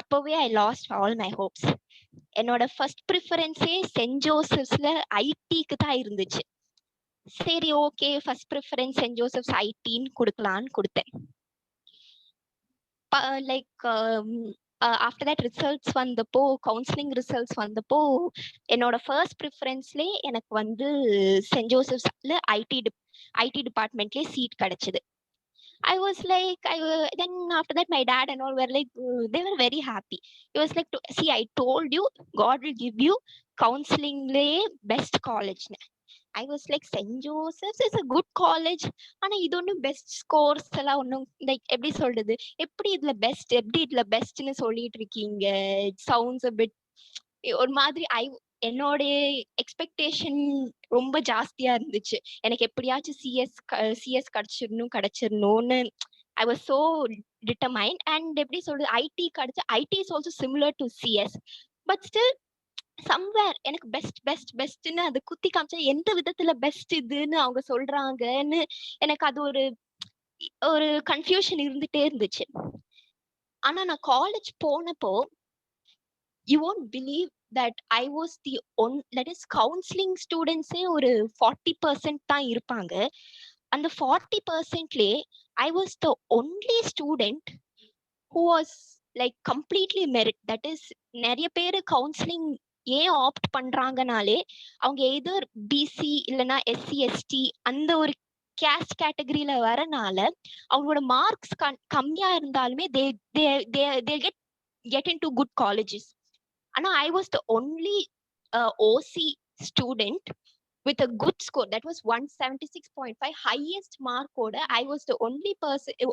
அப்போவே I lost all my hopes. என்னோட ஃபர்ஸ்ட் ப்ரிஃபரன்ஸே சென்ட் ஜோசப்ஸ்ல ஐடிக்கு தான் இருந்துச்சு. சரி, okay, first preference saint Joseph's ஐடின்னு கொடுக்கலான்னு கொடுத்தேன். லைக் ஆஃப்டர் தட் ரிசல்ட்ஸ் வந்தப்போ, கவுன்சிலிங் ரிசல்ட்ஸ் வந்தப்போ என்னோட ஃபர்ஸ்ட் ப்ரிஃபரன்ஸ்லேயே எனக்கு வந்து சென்ட் ஜோசப்ஸ்ல ஐடி டிபார்ட்மெண்ட்லேயே சீட் கிடைச்சது. I was like, then after that, my dad and all were like, they were very happy. It was like, see, I told you, God will give you counseling best college. I was like, St. Joseph's is a good college. ஆனா இது ஒன்னும் best scores எல்லாம் ஒன்னும் like எப்படி சொல்றது, எப்படி இதுல பெஸ்ட்னு சொல்லிட்டு இருக்கீங்க. இட் சவுண்ட்ஸ் a bit ஒரு மாதிரி. என்னோட எக்ஸ்பெக்டேஷன் ரொம்ப ஜாஸ்தியா இருந்துச்சு. எனக்கு எப்படியாச்சும் சிஎஸ் கிடைச்சிடணும்னு I was so determined. And எப்படி சொல்றது, ஐடி கிடைச்ச IT is also similar to CS. But still somewhere எனக்கு பெஸ்ட்னு அது குத்தி காமிச்சா எந்த விதத்துல பெஸ்ட் இதுன்னு அவங்க சொல்றாங்கன்னு எனக்கு அது ஒரு கன்ஃபியூஷன் இருந்துட்டே இருந்துச்சு. ஆனா நான் காலேஜ் போனப்போ, you won't believe that I was the that is counseling students ஒரு 40% தான் இருப்பாங்க. அந்த 40%லே I was the only student who was like completely merit. That is, நிறைய பேரு கவுன்சிலிங் ஏன் ஆப்ட் பண்றாங்கனாலே அவங்க எதர் பிசி இல்லைன்னா எஸ்சி எஸ்டி அந்த ஒரு கேஸ்ட் கேட்டகரியில வரனால அவங்களோட மார்க்ஸ் கம்மியா இருந்தாலுமே they get into good colleges. Anna, I was the only OC student with a good score. That was 176.5, highest mark order. I was the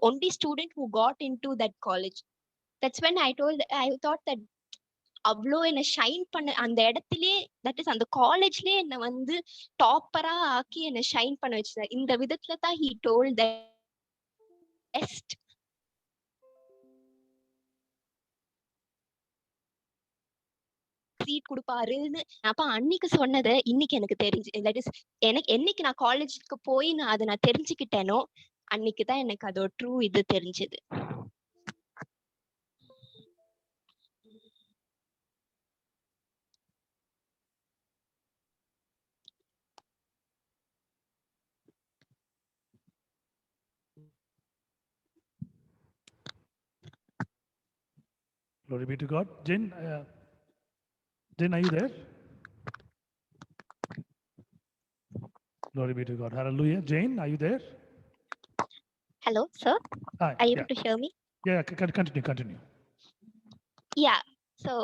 only student who got into that college. That's when I thought that அவ்வளோ என்ன shine பண்ண அந்த இடத்துலயே, that is அந்த காலேஜ்லயே என்ன வந்து டாப்பரா ஆக்கி என்ன ஷைன் பண்ண வச்சுட்டார். இந்த விதத்துல தான் he told the best seat கொடுப்பாருன்னு. அப்ப அன்னைக்கு சொன்னதை இன்னைக்கு எனக்கு தெரிஞ்சு, தட் இஸ் எனக்கு என்னைக்கு நான் காலேஜுக்கு போய் நான் தெரிஞ்சுக்கிட்டேனோ அன்னைக்கு தான் எனக்கு அதோட ட்ரூ இது தெரிஞ்சது. Glory be to God. Jen, are you there? Glory be to God. Hallelujah. Jane, are you there? Hello, sir. Hi. Are you able to hear me? Yeah, continue. Yeah. So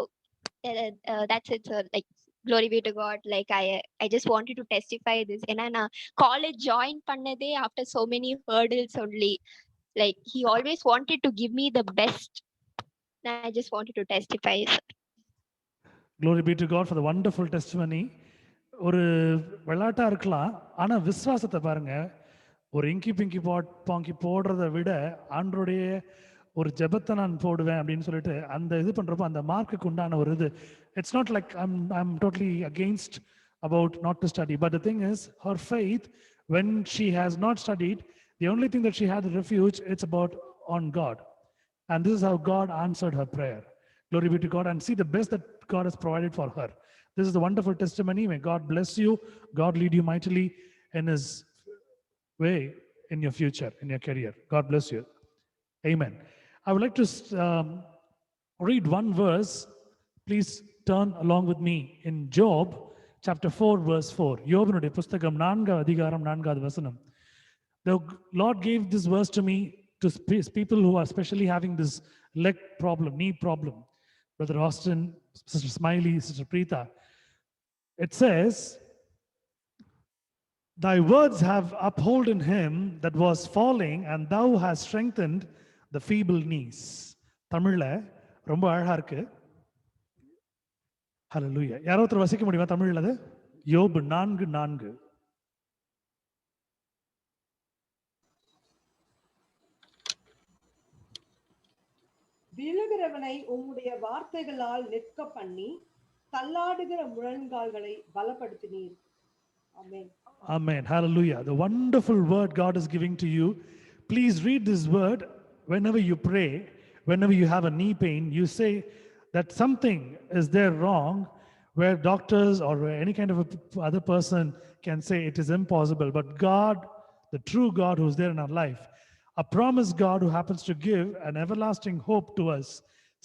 that's it, sir. Like, glory be to God. Like, I just wanted to testify this. And I college join pannade after so many hurdles only. Like, he always wanted to give me the best. And I just wanted to testify, sir. Glory be to God for the wonderful testimony. ஒரு விளையாட்டா இருக்கலாம், ஆனா விசுவாசத்தை பாருங்க. ஒரு இங்கி பிங்கி பாங்கி போடுறதை விட ஆண்டருடைய ஒரு ஜெபத்தை நான் போடுவேன் அப்படின்னு சொல்லிட்டு அந்த இது பண்றப்போ அந்த மார்க்குக்கு உண்டான ஒரு இது. It's not like I'm totally against about not to study, but the thing is her faith, when she has not studied, the only thing that she had a refuge, it's about on God, and this is how God answered her prayer. Glory be to God. And see the best that God has provided for her. This is the wonderful testimony. May God bless you. God lead you mightily in his way in your future, in your career. God bless you. Amen. I would like to read one verse. Please turn along with me in Job chapter 4 verse 4. யோபனுடைய புஸ்தகம் 4 அதிகாரம் 4வது வசனம். The Lord gave this verse to me to people who are especially having this leg problem, knee problem. Brother Austin, Sister Smiley, Sister Preeta. It says, thy words have upholden him that was falling, and thou hast strengthened the feeble knees. தமிழ்ல ரொம்ப அழகா இருக்கு. ஹalleluya. யாரோ ஒருத்தர் வசிக்க முடியுமா தமிழ்ல அது? யோபு 4:4. விழுகிறவனை உம்முடைய வார்த்தைகளால் நிற்க பண்ணி தள்ளாடுகிற முழங்கால்களை பலப்படுத்தினீர். ஆமென். Amen. Hallelujah. The wonderful word God is giving to you. Please read this word whenever you pray, whenever you have a knee pain, you say that something is there wrong, where doctors or any kind of other person can say it is impossible. But God, the true God who's there in our life, a promise God who happens to give an everlasting hope to us,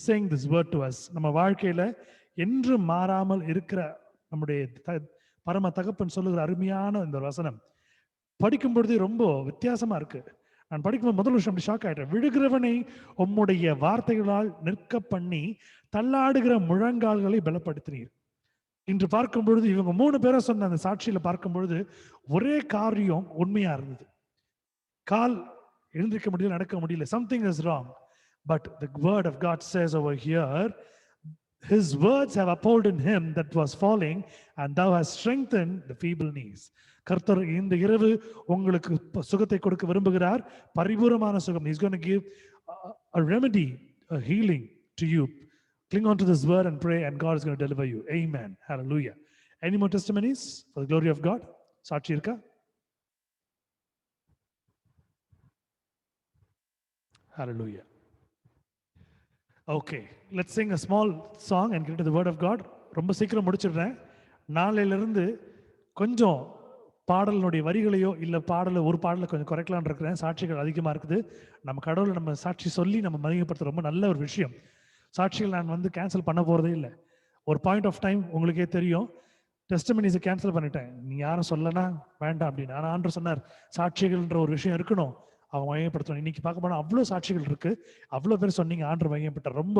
saying this word to us. நம்ம வாழ்க்கையில என்று மாறாமல் இருக்கிற நம்முடைய பரம தகப்பன் சொல்லுகிற அருமையான இந்த வசனம் படிக்கும் பொழுது ரொம்ப வித்தியாசமா இருக்கு. நான் படிக்கும்போது முதல் வருஷம் அப்படி ஷாக் ஆயிட்டேன். விழுகிறவனை உம்முடைய வார்த்தைகளால் நிற்க பண்ணி தள்ளாடுகிற முழங்கால்களை பலப்படுத்தினீர். இன்று பார்க்கும் பொழுது இவங்க 3 பேரை சொன்ன அந்த சாட்சியில பார்க்கும் பொழுது ஒரே காரியம் உண்மையா இருந்தது. கால் எழுந்திருக்க முடியல, நடக்க முடியல. Something is wrong. But the word of God says over here, his words have upholden him that was falling, and thou hast strengthened the feeble knees. கர்த்தர் இந்த இரவு உங்களுக்கு சுகத்தை கொடுக்க விரும்புகிறார். பரிபூரணமான சுகம். He's going to give a remedy, a healing to you. Cling on to this word and pray, and God is going to deliver you. Amen. Hallelujah. Any more testimonies for the glory of God? சாட்சி இருக்கா? Hallelujah. Okay, let's sing a small song and get into the word of God. ரொம்ப சீக்கிரம் முடிச்சிடுறேன். நாளையிலிருந்து கொஞ்சம் பாடலினுடைய வரிகளையோ இல்லை ஒரு பாடலை கொஞ்சம் குறைக்கலான்னு இருக்கிறேன். சாட்சிகள் அதிகமாக இருக்குது. நம்ம கடவுளை நம்ம சாட்சி சொல்லி நம்ம மதிக்கப்படுத்த ரொம்ப நல்ல ஒரு விஷயம். சாட்சிகள் நான் கேன்சல் பண்ண போகிறதே இல்லை. ஒரு பாயிண்ட் ஆஃப் டைம் உங்களுக்கே தெரியும், டெஸ்டிமனிஸை கேன்சல் பண்ணிட்டேன். நீ யாரும் சொல்லனா வேண்டாம் அப்படின்னு. ஆனால் ஆண்டவர் சொன்னார், சாட்சிகள்ன்ற ஒரு விஷயம் இருக்கணும், அவங்க மையப்படுத்தணும். இன்னைக்கு பார்க்க போனால் அவ்வளோ சாட்சிகள் இருக்கு. அவ்வளோ பேர் சொன்னீங்க ஆண்டவர் மையப்பட்ட ரொம்ப.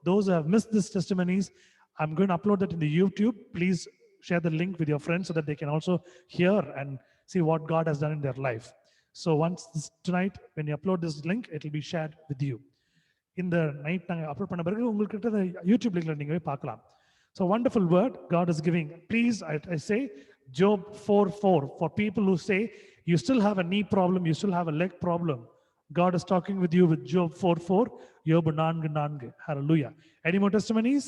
Those who have missed this testimonies, I'm going to upload that in the YouTube. Please share the link with your friends so that they can also hear and see what God has done in their life. So once tonight, when you upload this link, it will be shared with you. இந்த night நாங்கள் upload பண்ண பிறகு உங்களுக்கு YouTube லிங்க்ல நீங்க போய் பார்க்கலாம். So wonderful word God is giving. Please, I say Job 4:4 for people who say you still have a knee problem, you still have a leg problem. God is talking with you with Job 4:4, Job 4:4. Hallelujah. Any more testimonies?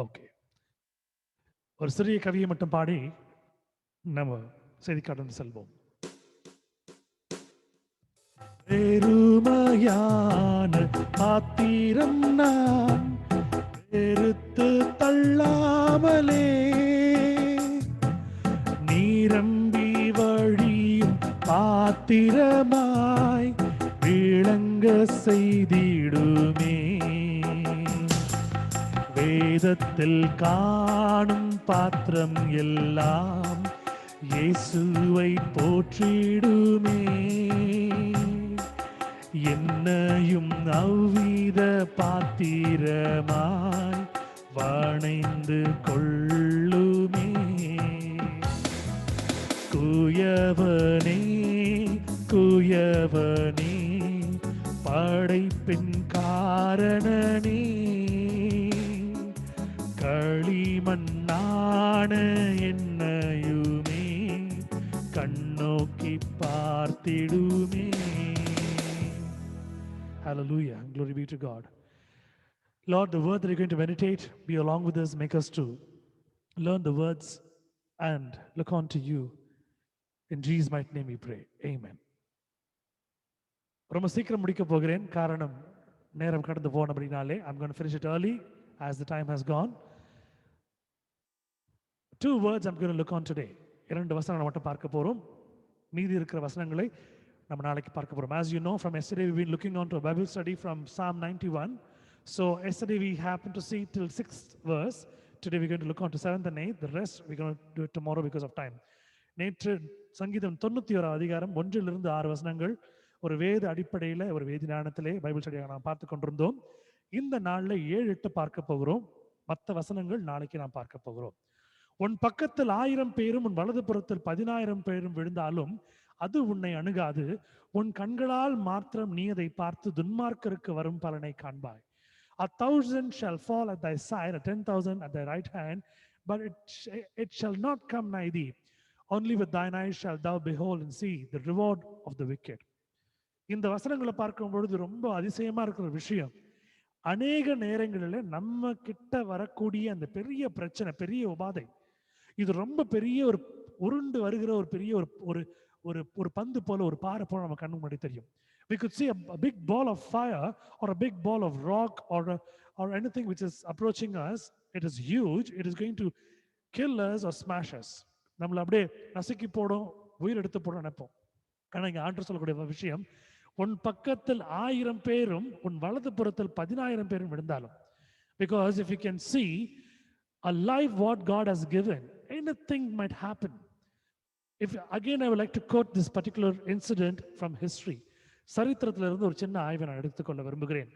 Okay. ஒரு சிறிய கவியை மட்டும் பாடி நம்ம செய்தி கடந்து செல்வோம். பெருமையான பாத்திரம் நான் வெறுத்து தள்ளாமலே நீரம்பி வழியும் பாத்திரமாய் விளங்க செய்திடுமே. வேதத்தில் காணும் பாத்திரம் எல்லாம் இயேசுவை போற்றிடுமே. என்னையும் அவ்வித பாத்திரமாய் வணைந்து கொள்ளுமே. குயவனே குயவனே படைப்பின் காரணனே களிமண்ணான என்னையுமே கண்ணோக்கி பார்த்திடுமே. Hallelujah. Glory be to God. Lord, the word that you're going to meditate, be along with us, make us to learn the words and look on to you. In Jesus' mighty name we pray. Amen. ரொம்ப சீக்கிரம் முடிக்க போகிறேன், காரணம் நேரம் கடந்து போனபடினாலே. I'm going to finish it early as the time has gone. 2 words I'm going to look on today. 2 வசனங்களை மட்டும் பார்க்க போறோம். மீதி இருக்கிற வசனங்களை நம்ம நாளைக்கு பார்க்க போறோம். As you know, from yesterday we've been looking on to a Bible study from Psalm 91. So yesterday we happened to see till 6th verse. Today we're going to look on to 7th and 8th. The rest we're going to do it tomorrow because of time. நேற்று சங்கீதம் 91 அதிகாரம் 1-6 வசனங்கள் ஒரு வேத அடிப்படையில ஒரு வேதி ஞானத்திலே பைபிள் ஸ்டடியாக நாம் பார்த்து கொண்டிருந்தோம். இந்த நாள்ல 7-8 பார்க்க போகிறோம். மற்ற வசனங்கள் நாளைக்கு நாம் பார்க்க போகிறோம். உன் பக்கத்தில் 1000 பேரும் உன் வலது புறத்தில் 10,000 பேரும் விழுந்தாலும் அது உன்னை அணுகாது. உன் கண்களால் மாத்திரம் நீ அதை பார்த்து துன்மார்க்கருக்கு வரும் பலனை காண்பாய். 1,000 shall fall at thy side, 10,000 at thy right hand, but it shall not come nigh thee. Only with thine eyes shall thou behold and see the reward of the wicked. இந்த வசனங்களை பார்க்கும் பொழுது ரொம்ப அதிசயமா இருக்கிற விஷயம், அநேக நேரங்களில் நம்ம கிட்ட வரக்கூடிய அந்த பெரிய பிரச்சனை, பெரிய உபாதை, இது ரொம்ப பெரிய ஒரு உருண்டு வருகிற ஒரு பெரிய ஒரு ஒரு ஒரு பந்து போல, ஒரு பாறை போல நம்ம கண்ணு முன்னாடி தெரியும். We could see a big ball of fire or a big ball of rock or anything which is approaching us. It is huge. It is going to kill us or smash us. நம்மள அப்படியே நசுக்கி போடும், உயிர் எடுத்து போடும் நினைப்போம். ஆனா இங்க ஆண்டவர் சொல்லக்கூடிய விஷயம், உன் பக்கத்தில் 1000 பேரும் உன் வலது புறத்தில் 10,000 பேரும் விழுந்தாலும், because if you can see a life what God has given, anything might happen. If again I would like to quote this particular incident from history. சரித்திரத்துல இருந்து ஒரு சின்ன ஆய்வை நான் எடுத்துக்கொள்ள விரும்புகிறேன்.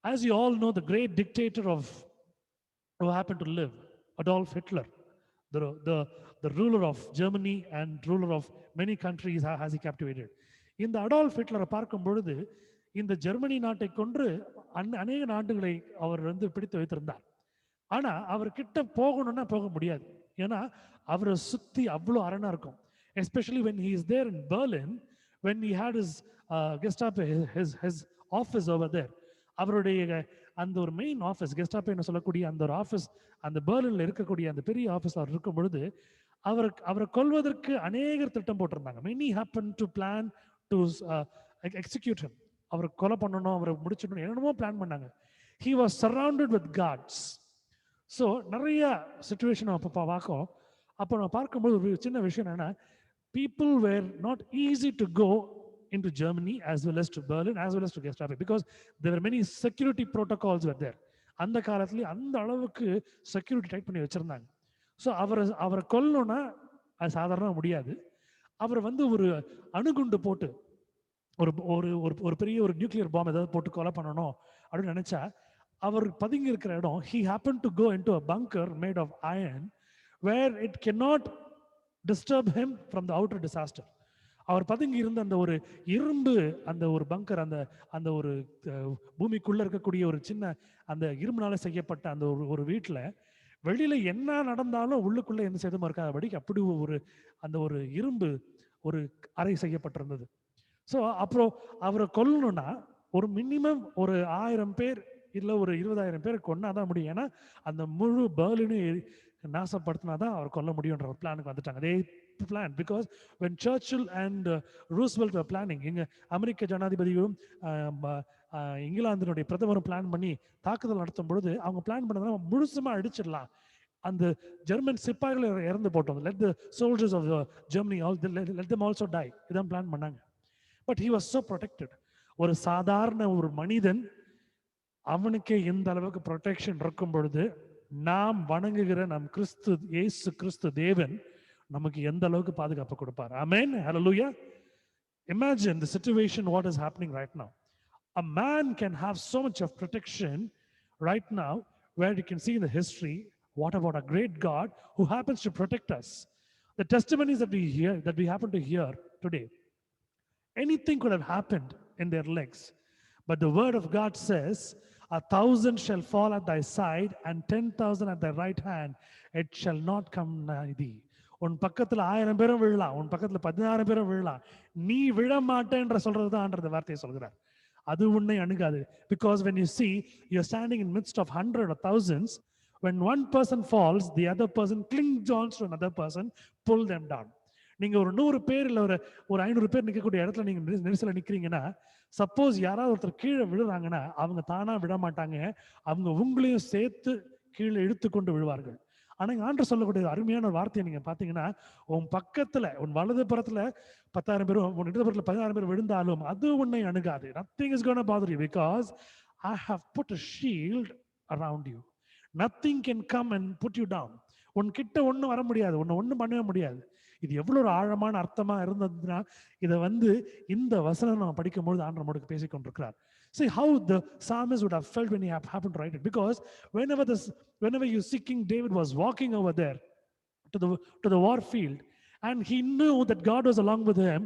As you all know, the great dictator who happened to live, Adolf Hitler, the ruler of Germany and ruler of many countries has he captivated. இந்த Adolf ஹிட்லரை பார்க்கும் பொழுது இந்த ஜெர்மனி நாட்டை கொன்று அநேக நாடுகளை அவர் பிடித்து வைத்திருந்தார். ஆனா அவர்கிட்ட போகணும்னா போக முடியாது. ஏன்னா அவரை சுத்தி அவ்வளோ அரணா இருக்கும். Especially when he is there in Berlin, when he had his Gestapo, his office over there. அவருடைய அந்த ஒரு மெயின் ஆஃபீஸ், கெஸ்டாப்போ என்ன சொல்லக்கூடிய அந்த ஒரு ஆஃபீஸ், அந்த பெர்லின்ல இருக்கக்கூடிய அந்த பெரிய ஆஃபீஸ் அவர் இருக்கும் பொழுது அவரை கொல்வதற்கு அநேகர் திட்டம் போட்டிருந்தாங்க. Many happened to plan to execute him. அவரை கொலை பண்ணணும், அவரை முடிச்சிடணும், என்னென்னமோ பிளான் பண்ணாங்க. He was surrounded with guards. So நிறைய சுச்சுவேஷன் அப்போ பார்க்கும். அப்போ நான் பார்க்கும்போது ஒரு சின்ன விஷயம் என்னன்னா, people were not easy to go into Germany as well as to Berlin as well as to Gestapo, because there were many security protocols were there. அந்த காலத்துல அந்த அளவுக்கு செக்யூரிட்டி டைட் பண்ணி வச்சிருந்தாங்க. ஸோ அவரை கொல்லணும்னா அது சாதாரணமாக முடியாது. அவர் ஒரு அணுகுண்டு போட்டு ஒரு ஒரு ஒரு பெரிய ஒரு நியூக்ளியர் பாம் ஏதாவது போட்டு கொலை பண்ணணும் அப்படின்னு நினைச்சா, அவர் பதுங்கி இருக்கிற இடம், he happened to go into a bunker made of iron where it cannot disturb him from the outer disaster. அவர் பதுங்கி இருந்த அந்த ஒரு இரும்பு, அந்த ஒரு பங்கர், அந்த ஒரு பூமிக்குள்ள இருக்கக்கூடிய ஒரு சின்ன அந்த இரும்புனால செய்யப்பட்ட அந்த ஒரு வீட்டில் வெளியில என்ன நடந்தாலும் உள்ளுக்குள்ள எந்த சேதமும் இருக்காதபடிக்கு அப்படி அந்த ஒரு இரும்பு ஒரு அறை செய்யப்பட்டிருந்தது. ஸோ அப்புறம் அவரை கொல்லணும்னா ஒரு மினிமம் ஒரு 1000 பேர் இல்லை ஒரு 20,000 பேர் கொன்னாதான் முடியும். ஏன்னா அந்த முழு பெர்லினையும் நாசப்படுத்தினாதான் அவர் கொல்ல முடியுன்ற ஒரு பிளானுக்கு வந்துட்டாங்க. அதே பிளான், பிகாஸ் வென் சர்ச்சில் அண்ட் ரூஸ்வெல்ட் பிளானிங், இங்க அமெரிக்க ஜனாதிபதியும் இங்கிலாந்தினுடைய பிரதமரும் பிளான் பண்ணி தாக்குதல் நடத்தும் பொழுது அவங்க பிளான் பண்ணதுனா முழுசுமா அடிச்சிடலாம், அந்த ஜெர்மன் சிப்பாய்களை இறந்து போட்டோம், let the soldiers of Germany let them also die, இதான் பிளான் பண்ணாங்க. But he was so protected. ஒரு சாதாரண ஒரு மனிதன் அவனுக்கே எந்த அளவுக்கு ப்ரொடெக்ஷன் இருக்கும் பொழுது, நாம் வணங்குகிற நம் இயேசு கிறிஸ்து தேவன் நமக்கு எந்த அளவுக்கு பாதுகாப்பு கொடுப்பார். ஆமென், ஹல்லேலூயா. Imagine the situation what is happening right now. A man can have so much of protection right now, where you can see in the history, what about a great God who happens to protect us. The testimonies that we happen to hear today, anything could have happened in their legs, but the word of God says, 1,000 shall fall at thy side and 10,000 at thy right hand, it shall not come nigh thee. உன் பக்கத்துல 1000 பேரும் விழலாம், உன் பக்கத்துல 16 பேரும் விழலாம், நீ விழ மாட்டேன்ற சொல்றதுதான் ஆண்டவர் வார்த்தையை சொல்கிறார். அது உன்னை அணுகாது. Because when you see you're standing in midst of 100 or thousands, when one person falls, the other person clings on to another person, pull them down. நீங்க ஒரு 100 பேர் இல்ல ஒரு 500 பேர் நிற்கக்கூடிய இடத்துல நீங்க நெரிசல நிக்கிறீங்கன்னா, சப்போஸ் யாராவது ஒருத்தர் கீழே விழுறாங்கன்னா அவங்க தானா விட மாட்டாங்க, அவங்க உங்களையும் சேர்த்து கீழே இழுத்து கொண்டு விழுவார்கள். ஆனா ஆண்டவர் சொல்லக்கூடிய அருமையான ஒரு வார்த்தையை நீங்க பாத்தீங்கன்னா, உன் பக்கத்துல உன் வலது புறத்துல 10,000 பேரும் உன் இடது புறத்துல 16 பேர் விழுந்தாலும் அது உன்னை அணுகாது. Nothing is going to bother you, because I have put a shield around you. Nothing can come and put you down. உன்கிட்ட ஒண்ணும் வர முடியாது, உன்னை ஒண்ணும் பண்ணவே முடியாது. இது எவ்வளவு ஒரு ஆழமான அர்த்தமா இருந்ததுன்னா, இதை வந்து இந்த வசனம் நம்ம படிக்கும்போது ஆண்டவர் நம்மோடு பேசிக் கொண்டிருக்கிறார். See how the psalmist would have felt when he happened to write it, because whenever you see King David was walking over there to the war field, and he knew that God was along with him,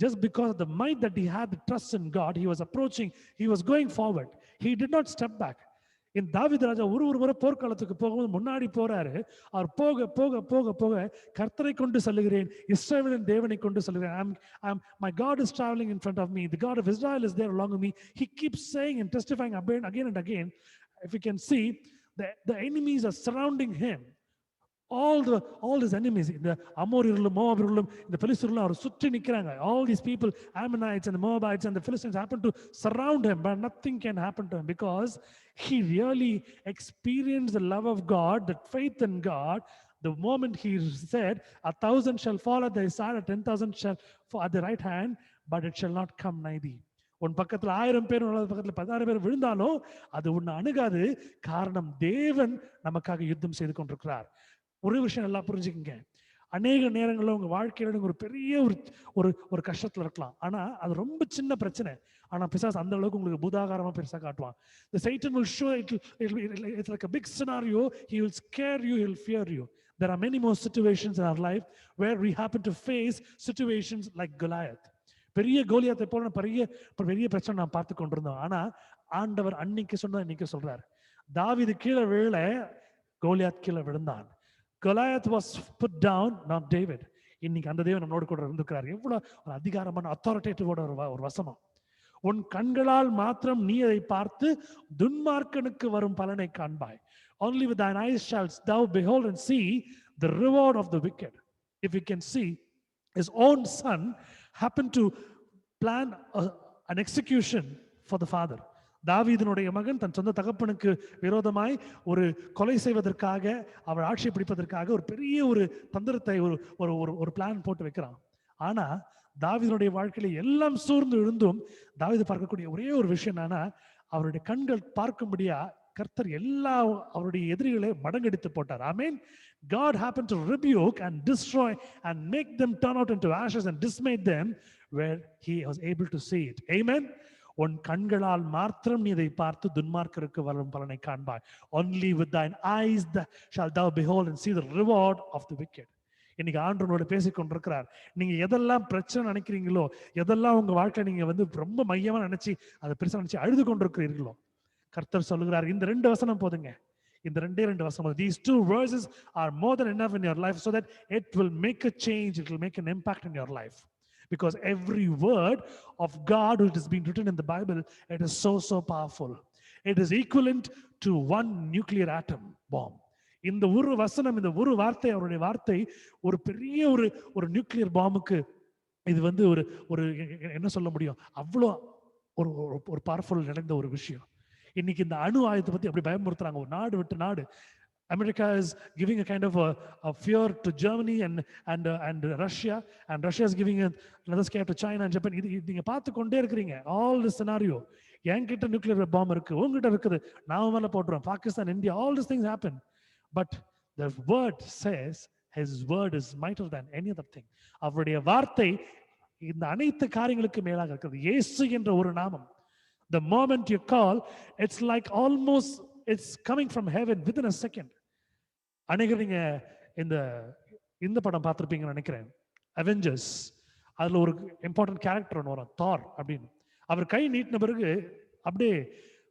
just because of the might that he had, the trust in God, he was approaching, he was going forward. He did not step back. இந்த தாவீது ராஜா ஒரு முறை போர்க்காலத்துக்கு போகும்போது முன்னாடி போறாரு. அவர் போக போக போக போக கர்த்தரை கொண்டு செல்லுகிறேன், இஸ்ரவேலின் தேவனை கொண்டு செல்லுகிறேன். My God is traveling in front of me. The God of Israel is there along with me. He keeps saying and testifying again and again. If you can see, the enemies are surrounding him. All his enemies, the Amoriர்களும் மோவாபியர்களும் இந்த பெலிஸ்தர்களும் அவர் சுற்றி நிற்கிறாங்க. All these people, Ammonites and the Moabites and the Philistines, happen to surround him, but nothing can happen to him because he really experienced the love of God, that faith in God. The moment he said, 1,000 shall fall at thy side, 10,000 shall fall at the right hand, but it shall not come nigh thee. உன் பக்கத்துல 1000 பேர், பக்கத்துல 10,000 பேர் விழுந்தாலும் அது உன்னை அணுகாது. காரணம், தேவன் நமக்காக யுத்தம் செய்து கொண்டிருக்கிறார். ஒரு விஷயம் நல்லா புரிஞ்சுக்கங்க. அநேக நேரங்களில் உங்க வாழ்க்கையில நீங்க ஒரு பெரிய ஒரு கஷ்டத்துல இருக்கலாம். ஆனா அது ரொம்ப சின்ன பிரச்சனை. ஆனா பிசாசு அந்த அளவுக்கு உங்களுக்கு பூதாகாரமா பெருசா காட்டுவான். The Satan will show it's like a big scenario. He will scare you, he will fear you. There are many more situations in our life where we happen to face situations like Goliath. பெரிய கோலியாத்தை போல பெரிய பிரச்சனை நான் பார்த்து கொண்டிருந்தோம். ஆனா ஆண்டவர் அன்னைக்கு சொன்னதை இன்னைக்கு சொல்றாரு. தாவீது கீழே விழல, கோலியாத் கீழே விழுந்தான். Goliath was put down, not David. இன்னைக்கு அந்த தேவன் நம்மளோட கூட இருந்திருக்கிறார். எவ்வளவு ஒரு அதிகாரமான அத்தாரிட்டேட்டிவோட ஒரு வசனம். உன் கண்களால் மாத்திரம் நீ அதை பார்த்து துன்மார்க்கனுக்கு வரும் பலனை காண்பாய். Only with thine eyes shalt thou behold and see the reward of the wicked. If you can see, his own son happened to plan an execution for the father. தாவீதினுடைய மகன் தன் சொந்த தகப்பனுக்கு விரோதமாய் ஒரு கொலை செய்வதற்காக, அவர் ஆட்சி பிடிப்பதற்காக ஒரு பெரிய ஒரு தந்திரத்தை ஒரு பிளான் போட்டு வைக்கிறான். ஆனா தாவீதினுடைய வாழ்க்கையில எல்லாம் சூழ்ந்து விழுந்தும் தாவீது பார்க்கக்கூடிய ஒரே ஒரு விஷயம் என்னன்னா, அவருடைய கண்கள் பார்க்கும்படியா கர்த்தர் எல்லா அவருடைய எதிரிகளை மடங்கடித்து போட்டார். ஆமென். God happened to rebuke and destroy and make them turn out into ashes and dismayed them where he was able to see it. Amen. உன் கண்களால் மாத்திரம் நீ இதை பார்த்து துன்மார்க்கருக்கு வரும் பலனை காண்பாய். Only with thine eyes shall thou behold and see the reward of the wicked. இன்னைக்கு ஆண்டவரோட பேசிக் கொண்டிருக்கிறார். நீங்க எதெல்லாம் பிரச்சனை நினைக்கிறீங்களோ, எதெல்லாம் உங்க வாழ்க்கையில நீங்க ரொம்ப மையமா நினைச்சு அதை பெருசா நினைச்சு அழுது கொண்டிருக்கிறீர்களோ, கர்த்தர் சொல்லுகிறார், இந்த 2 வசனம் போதுங்க. இந்த 2 வசனம், these 2 verses are more than enough in your life so that it will make a change, it will make an impact in your life. Because every word of God which has been written in the Bible, it is so powerful. It is equivalent to 1 nuclear atom bomb. இந்த ஒரு வசனம், இந்த ஒரு வார்த்தை, அவருடைய வார்த்தை ஒரு பெரிய ஒரு நியூக்ளியர் பாம்புக்கு இது ஒரு என்ன சொல்ல முடியும், அவ்வளோ ஒரு பவர்ஃபுல் நிறைந்த ஒரு விஷயம். இன்னைக்கு இந்த அணு ஆயுதத்தை பத்தி அப்படி பயமுறுத்துறாங்க ஒரு நாடு விட்டு நாடு. America is giving a kind of a fear to Germany and Russia, and Russia is giving another scare to China and Japan. நீங்க பார்த்து கொண்டே இருக்கிறீங்க all this scenario. என்கிட்ட நியூக்ளியர் பாம்பு இருக்கு, உங்ககிட்ட இருக்குது, நான் மேல போடுறேன், Pakistan, India, all these things happen. But the word says his word is mightier than any other thing. அவருடைய வார்த்தை இந்த அனைத்து காரியங்களுக்கு மேலாக இருக்கிறது. இயேசு என்ற ஒரு நாமம், the moment you call, it's like almost it's coming from heaven within a second. அநேகர் நீங்க இந்த படம் பார்த்திருப்பீங்கன்னு நினைக்கிறேன், அவெஞ்சர்ஸ். அதுல ஒரு இம்பார்ட்டன்ட் கேரக்டர் ஒன்று வரும், தார் அப்படின்னு. அவர் கை நீட்டின பிறகு அப்படியே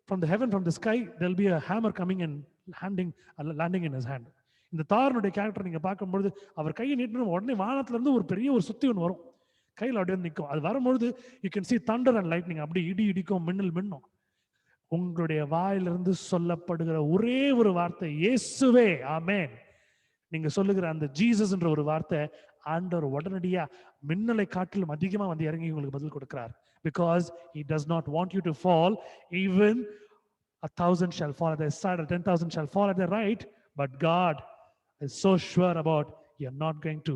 from the heaven, from the sky, there'll be a hammer coming and landing in his hand. இந்த தாரனுடைய கேரக்டர் நீங்க பார்க்கும்பொழுது அவர் கையை நீட்டின உடனே வானத்துல இருந்து ஒரு பெரிய ஒரு சுத்தி ஒன்று வரும், கையில் அப்படியே நிற்கும். அது வரும்பொழுது you can see thunder and lightning, அப்படி இடிக்கும், மின்னும். உங்களுடைய வாயிலிருந்து சொல்லப்படுகிற ஒரே ஒரு வார்த்தை இயேசுவே, ஆமென். நீங்க சொல்லுகிற அந்த ஜீசஸ் என்ற ஒரு வார்த்தை ஆண்டவர் உடனடியா மின்னலை காட்டிலும் அதிகமா இறங்கி உங்களுக்கு பதில் கொடுக்கிறார். Because he does not want you to fall. Even 1,000 shall fall at their side, or 10,000 shall fall at their right, but God is so sure about it's not going to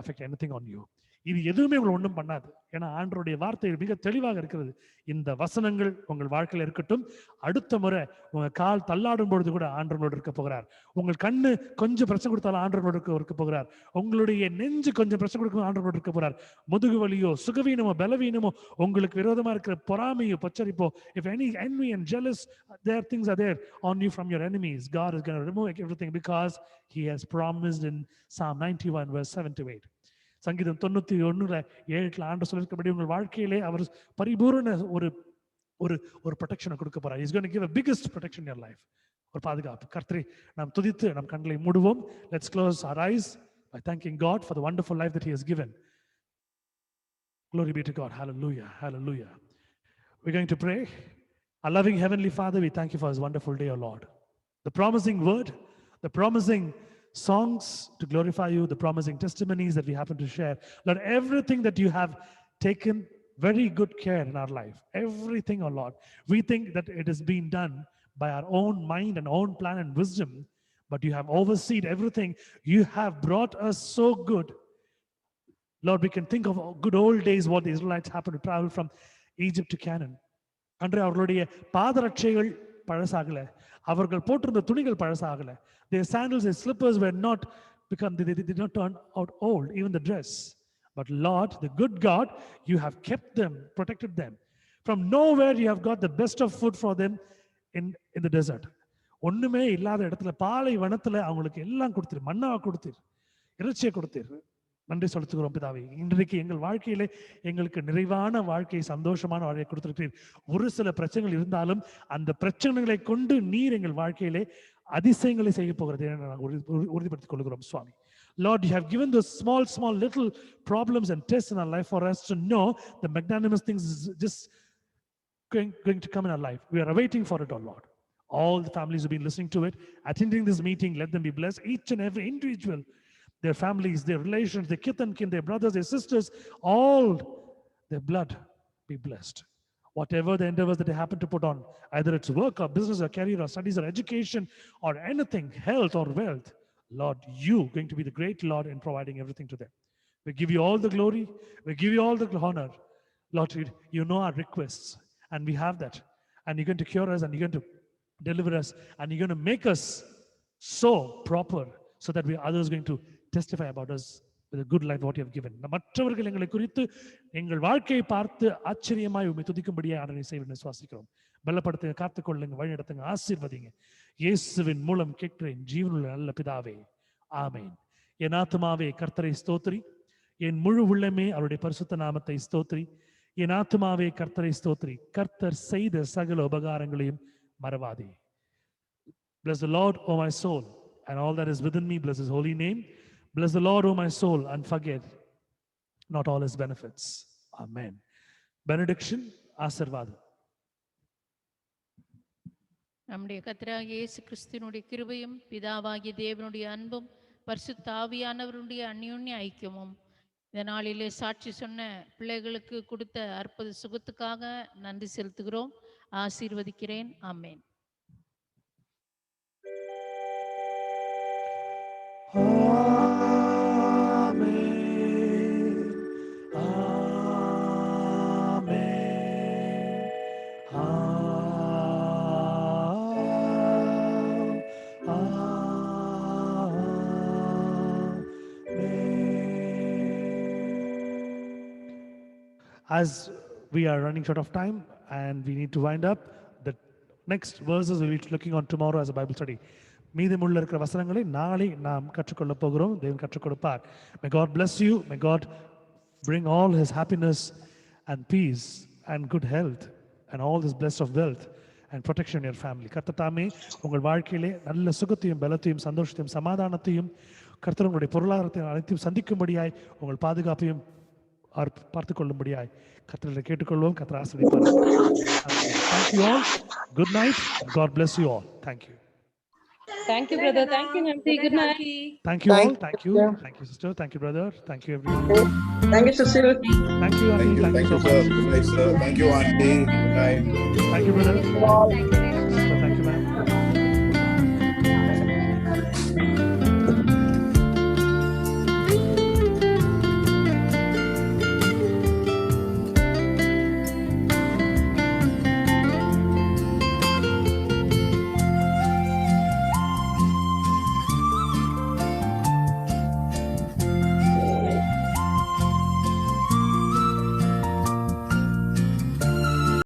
affect anything on you. இது எதுவுமே உங்களை ஒன்றும் பண்ணாது. ஏன்னா ஆண்டவருடைய வார்த்தை மிக தெளிவாக இருக்கிறது. இந்த வசனங்கள் உங்கள் வாழ்க்கையில் இருக்கட்டும். அடுத்த முறை உங்க கால் தள்ளாடும் பொழுது கூட ஆண்டவரோடு இருக்க போகிறார். உங்கள் கண்ணு கொஞ்சம் பிரச்சனை கொடுத்தாலும் ஆண்டவரோடு இருக்க போகிறார். உங்களுடைய நெஞ்சு கொஞ்சம் பிரச்சனை கொடுக்கும் ஆண்டவரோடு இருக்க போகிறார். முதுகு வலியோ, சுகவீனமோ, பலவீனமோ, உங்களுக்கு விரோதமா இருக்கிற பொறாமையோ, பச்சரிப்போ, if any envy and jealous, there things are there on you from your enemies, God is going to remove everything because he has promised in Psalm 91 verse 7 to 8. சங்கீதம் 91:7 ஆண்டு சொல்லிருக்கபடி உங்கள் வாழ்க்கையிலே அவர் பரிபூரண ஒரு ஒரு ஒரு ப்ரொடெக்ஷனை கொடுக்க போறார். He's going to give a biggest protection in your life. ஒரு பாதுகாப்பு. கர்த்தரை நாம் துதித்து நம் கண்களை மூடுவோம். Let's close our eyes by thanking God for the wonderful life that he has given. Glory be to God. Hallelujah. Hallelujah. We're going to pray. Our loving Heavenly Father, we thank you for this wonderful day, O Lord. The promising word, the promising songs to glorify you, the promising testimonies that we happen to share. Lord, everything that you have taken very good care in our life, everything, oh Lord, we think that it has been done by our own mind and own plan and wisdom, but you have overseen everything. You have brought us so good. Lord, we can think of good old days, what the Israelites happened to travel from Egypt to Canaan. அன்று அவர்களுடைய பாதரட்சைகள் பழசாகல, அவர்கள் போட்டிருந்த துணிகள் பழசாகல. Their sandals and slippers were not become, they did not turn out old, even the dress. But Lord, the good God, you have kept them, protected them. From nowhere you have got the best of food for them in the desert. ஒண்ணுமே இல்லாத இடத்துல பாலை வனத்துல அவங்களுக்கு எல்லாம் கொடுத்தீர், மன்னாவை கொடுத்தீர், இறைச்சியை கொடுத்தீர். நன்றி செலுத்துகிறோம் பிதாவே. இன்றைக்கு எங்கள் வாழ்க்கையிலே எங்களுக்கு நிறைவான வாழ்க்கை, சந்தோஷமான வாழ்க்கையை கொடுத்திருக்கிறீர். ஒரு சில பிரச்சனைகள் இருந்தாலும் அந்த பிரச்சனைகளை கொண்டு நீர் எங்கள் வாழ்க்கையிலே அதிசயங்களை செய்ய போகிறது என நாங்கள் உறுதிப்படுத்திக் கொள்கிறோம் சுவாமி. Lord, you have given those small little problems and tests in our life for us to know the magnanimous things is just going to come in our life. We are awaiting for it, oh Lord. All the families who have been listening to it, attending this meeting, let them be blessed. Each and every individual, their families, their relations, their kith and kin, their brothers, their sisters, all their blood be blessed. Whatever the endeavors that they happen to put on, either it's work or business or career or studies or education or anything, health or wealth, Lord, you going to be the great Lord in providing everything to them. We give you all the glory. We give you all the honor. Lord, you know our requests and we have that. And you're going to cure us and you're going to deliver us and you're going to make us so proper so that we others going to testify about us with a good life what you have given. மற்றவர்கள் எங்களை குறித்து எங்கள் வாழ்க்கையை பார்த்து ஆச்சரியமாய் உம்மை துதிக்கும்படியே ஆண்டவரை செய்வேன் விசுவாசிக்கிறோம். பலப்படுத்துங்க, காத்துக்கொள்ளுங்க, வழிநடத்துங்க, ஆசீர்வதிங்க. இயேசுவின் மூலம் கேட்கிறேன் ஜீவனுள்ள நல்ல பிதாவே, ஆமென். என் ஆத்துமாவே கர்த்தரை ஸ்தோத்திரி, என் முழு உள்ளமே அவருடைய பரிசுத்த நாமத்தை ஸ்தோத்திரி. என் ஆத்துமாவே கர்த்தரை ஸ்தோத்திரி, கர்த்தர் செய்த சகல உபகாரங்களையும் மறவாதே. Bless the Lord, O my soul, and all that is within me, bless his holy name. Bless the Lord, O my soul, and forget not all his benefits. Amen. Benediction, ஆசீர்வாதம். நம்முடைய கர்த்தராகிய இயேசு கிறிஸ்துவினுடைய கிருபையும் பிதாவாகிய தேவனுடைய அன்பும் பரிசுத்த ஆவியானவருடைய அந்யோன்ய ஐக்கியமும் இந்த நாளிலே சாட்சி சொன்ன பிள்ளைகளுக்கு கொடுத்த அற்புத சுகத்துக்காக நன்றி செலுத்துகிறோம். ஆசீர்வதிக்கிறேன். ஆமென். As we are running short of time and we need to wind up, the next verses we'll be looking on tomorrow as a Bible study. மீதமுள்ள இருக்கிற வசனங்களை நாளை நாம் கற்றுக்கொள்ள போகிறோம். தேவன் கற்றுக் கொடுப்பார். May God bless you. May God bring all his happiness and peace and good health and all this blessed of wealth and protection in your family. கர்த்தர் தாமே உங்கள் வாழ்க்கையிலே நல்ல சுகத்தையும் பலத்தையும் சந்தோஷத்தையும் சமாதானத்தையும் கர்த்தர் உங்களுடைய பொருளாதாரத்தையும் அனைத்தையும் சந்திக்கும்படியாய் உங்கள் பாதுகாப்பையும் பார்த்துக் கொள்ளும்படியாய் கர்த்தரை கேட்டுக்கொள்வோம். கர்த்தர் ஆசீர்வதிப்பார். Thank you all. Good night. God bless you all. Thank you. Thank you, brother. Thank you, Nancy. Good night. Thank you all. Thank you. Thank you, sister. Thank you, brother. Thank you, everyone. Thank you, sister. Thank you, Auntie. Thank you so sir. much. Good night, sir. Thank you, Auntie. Good night. Thank you, brother.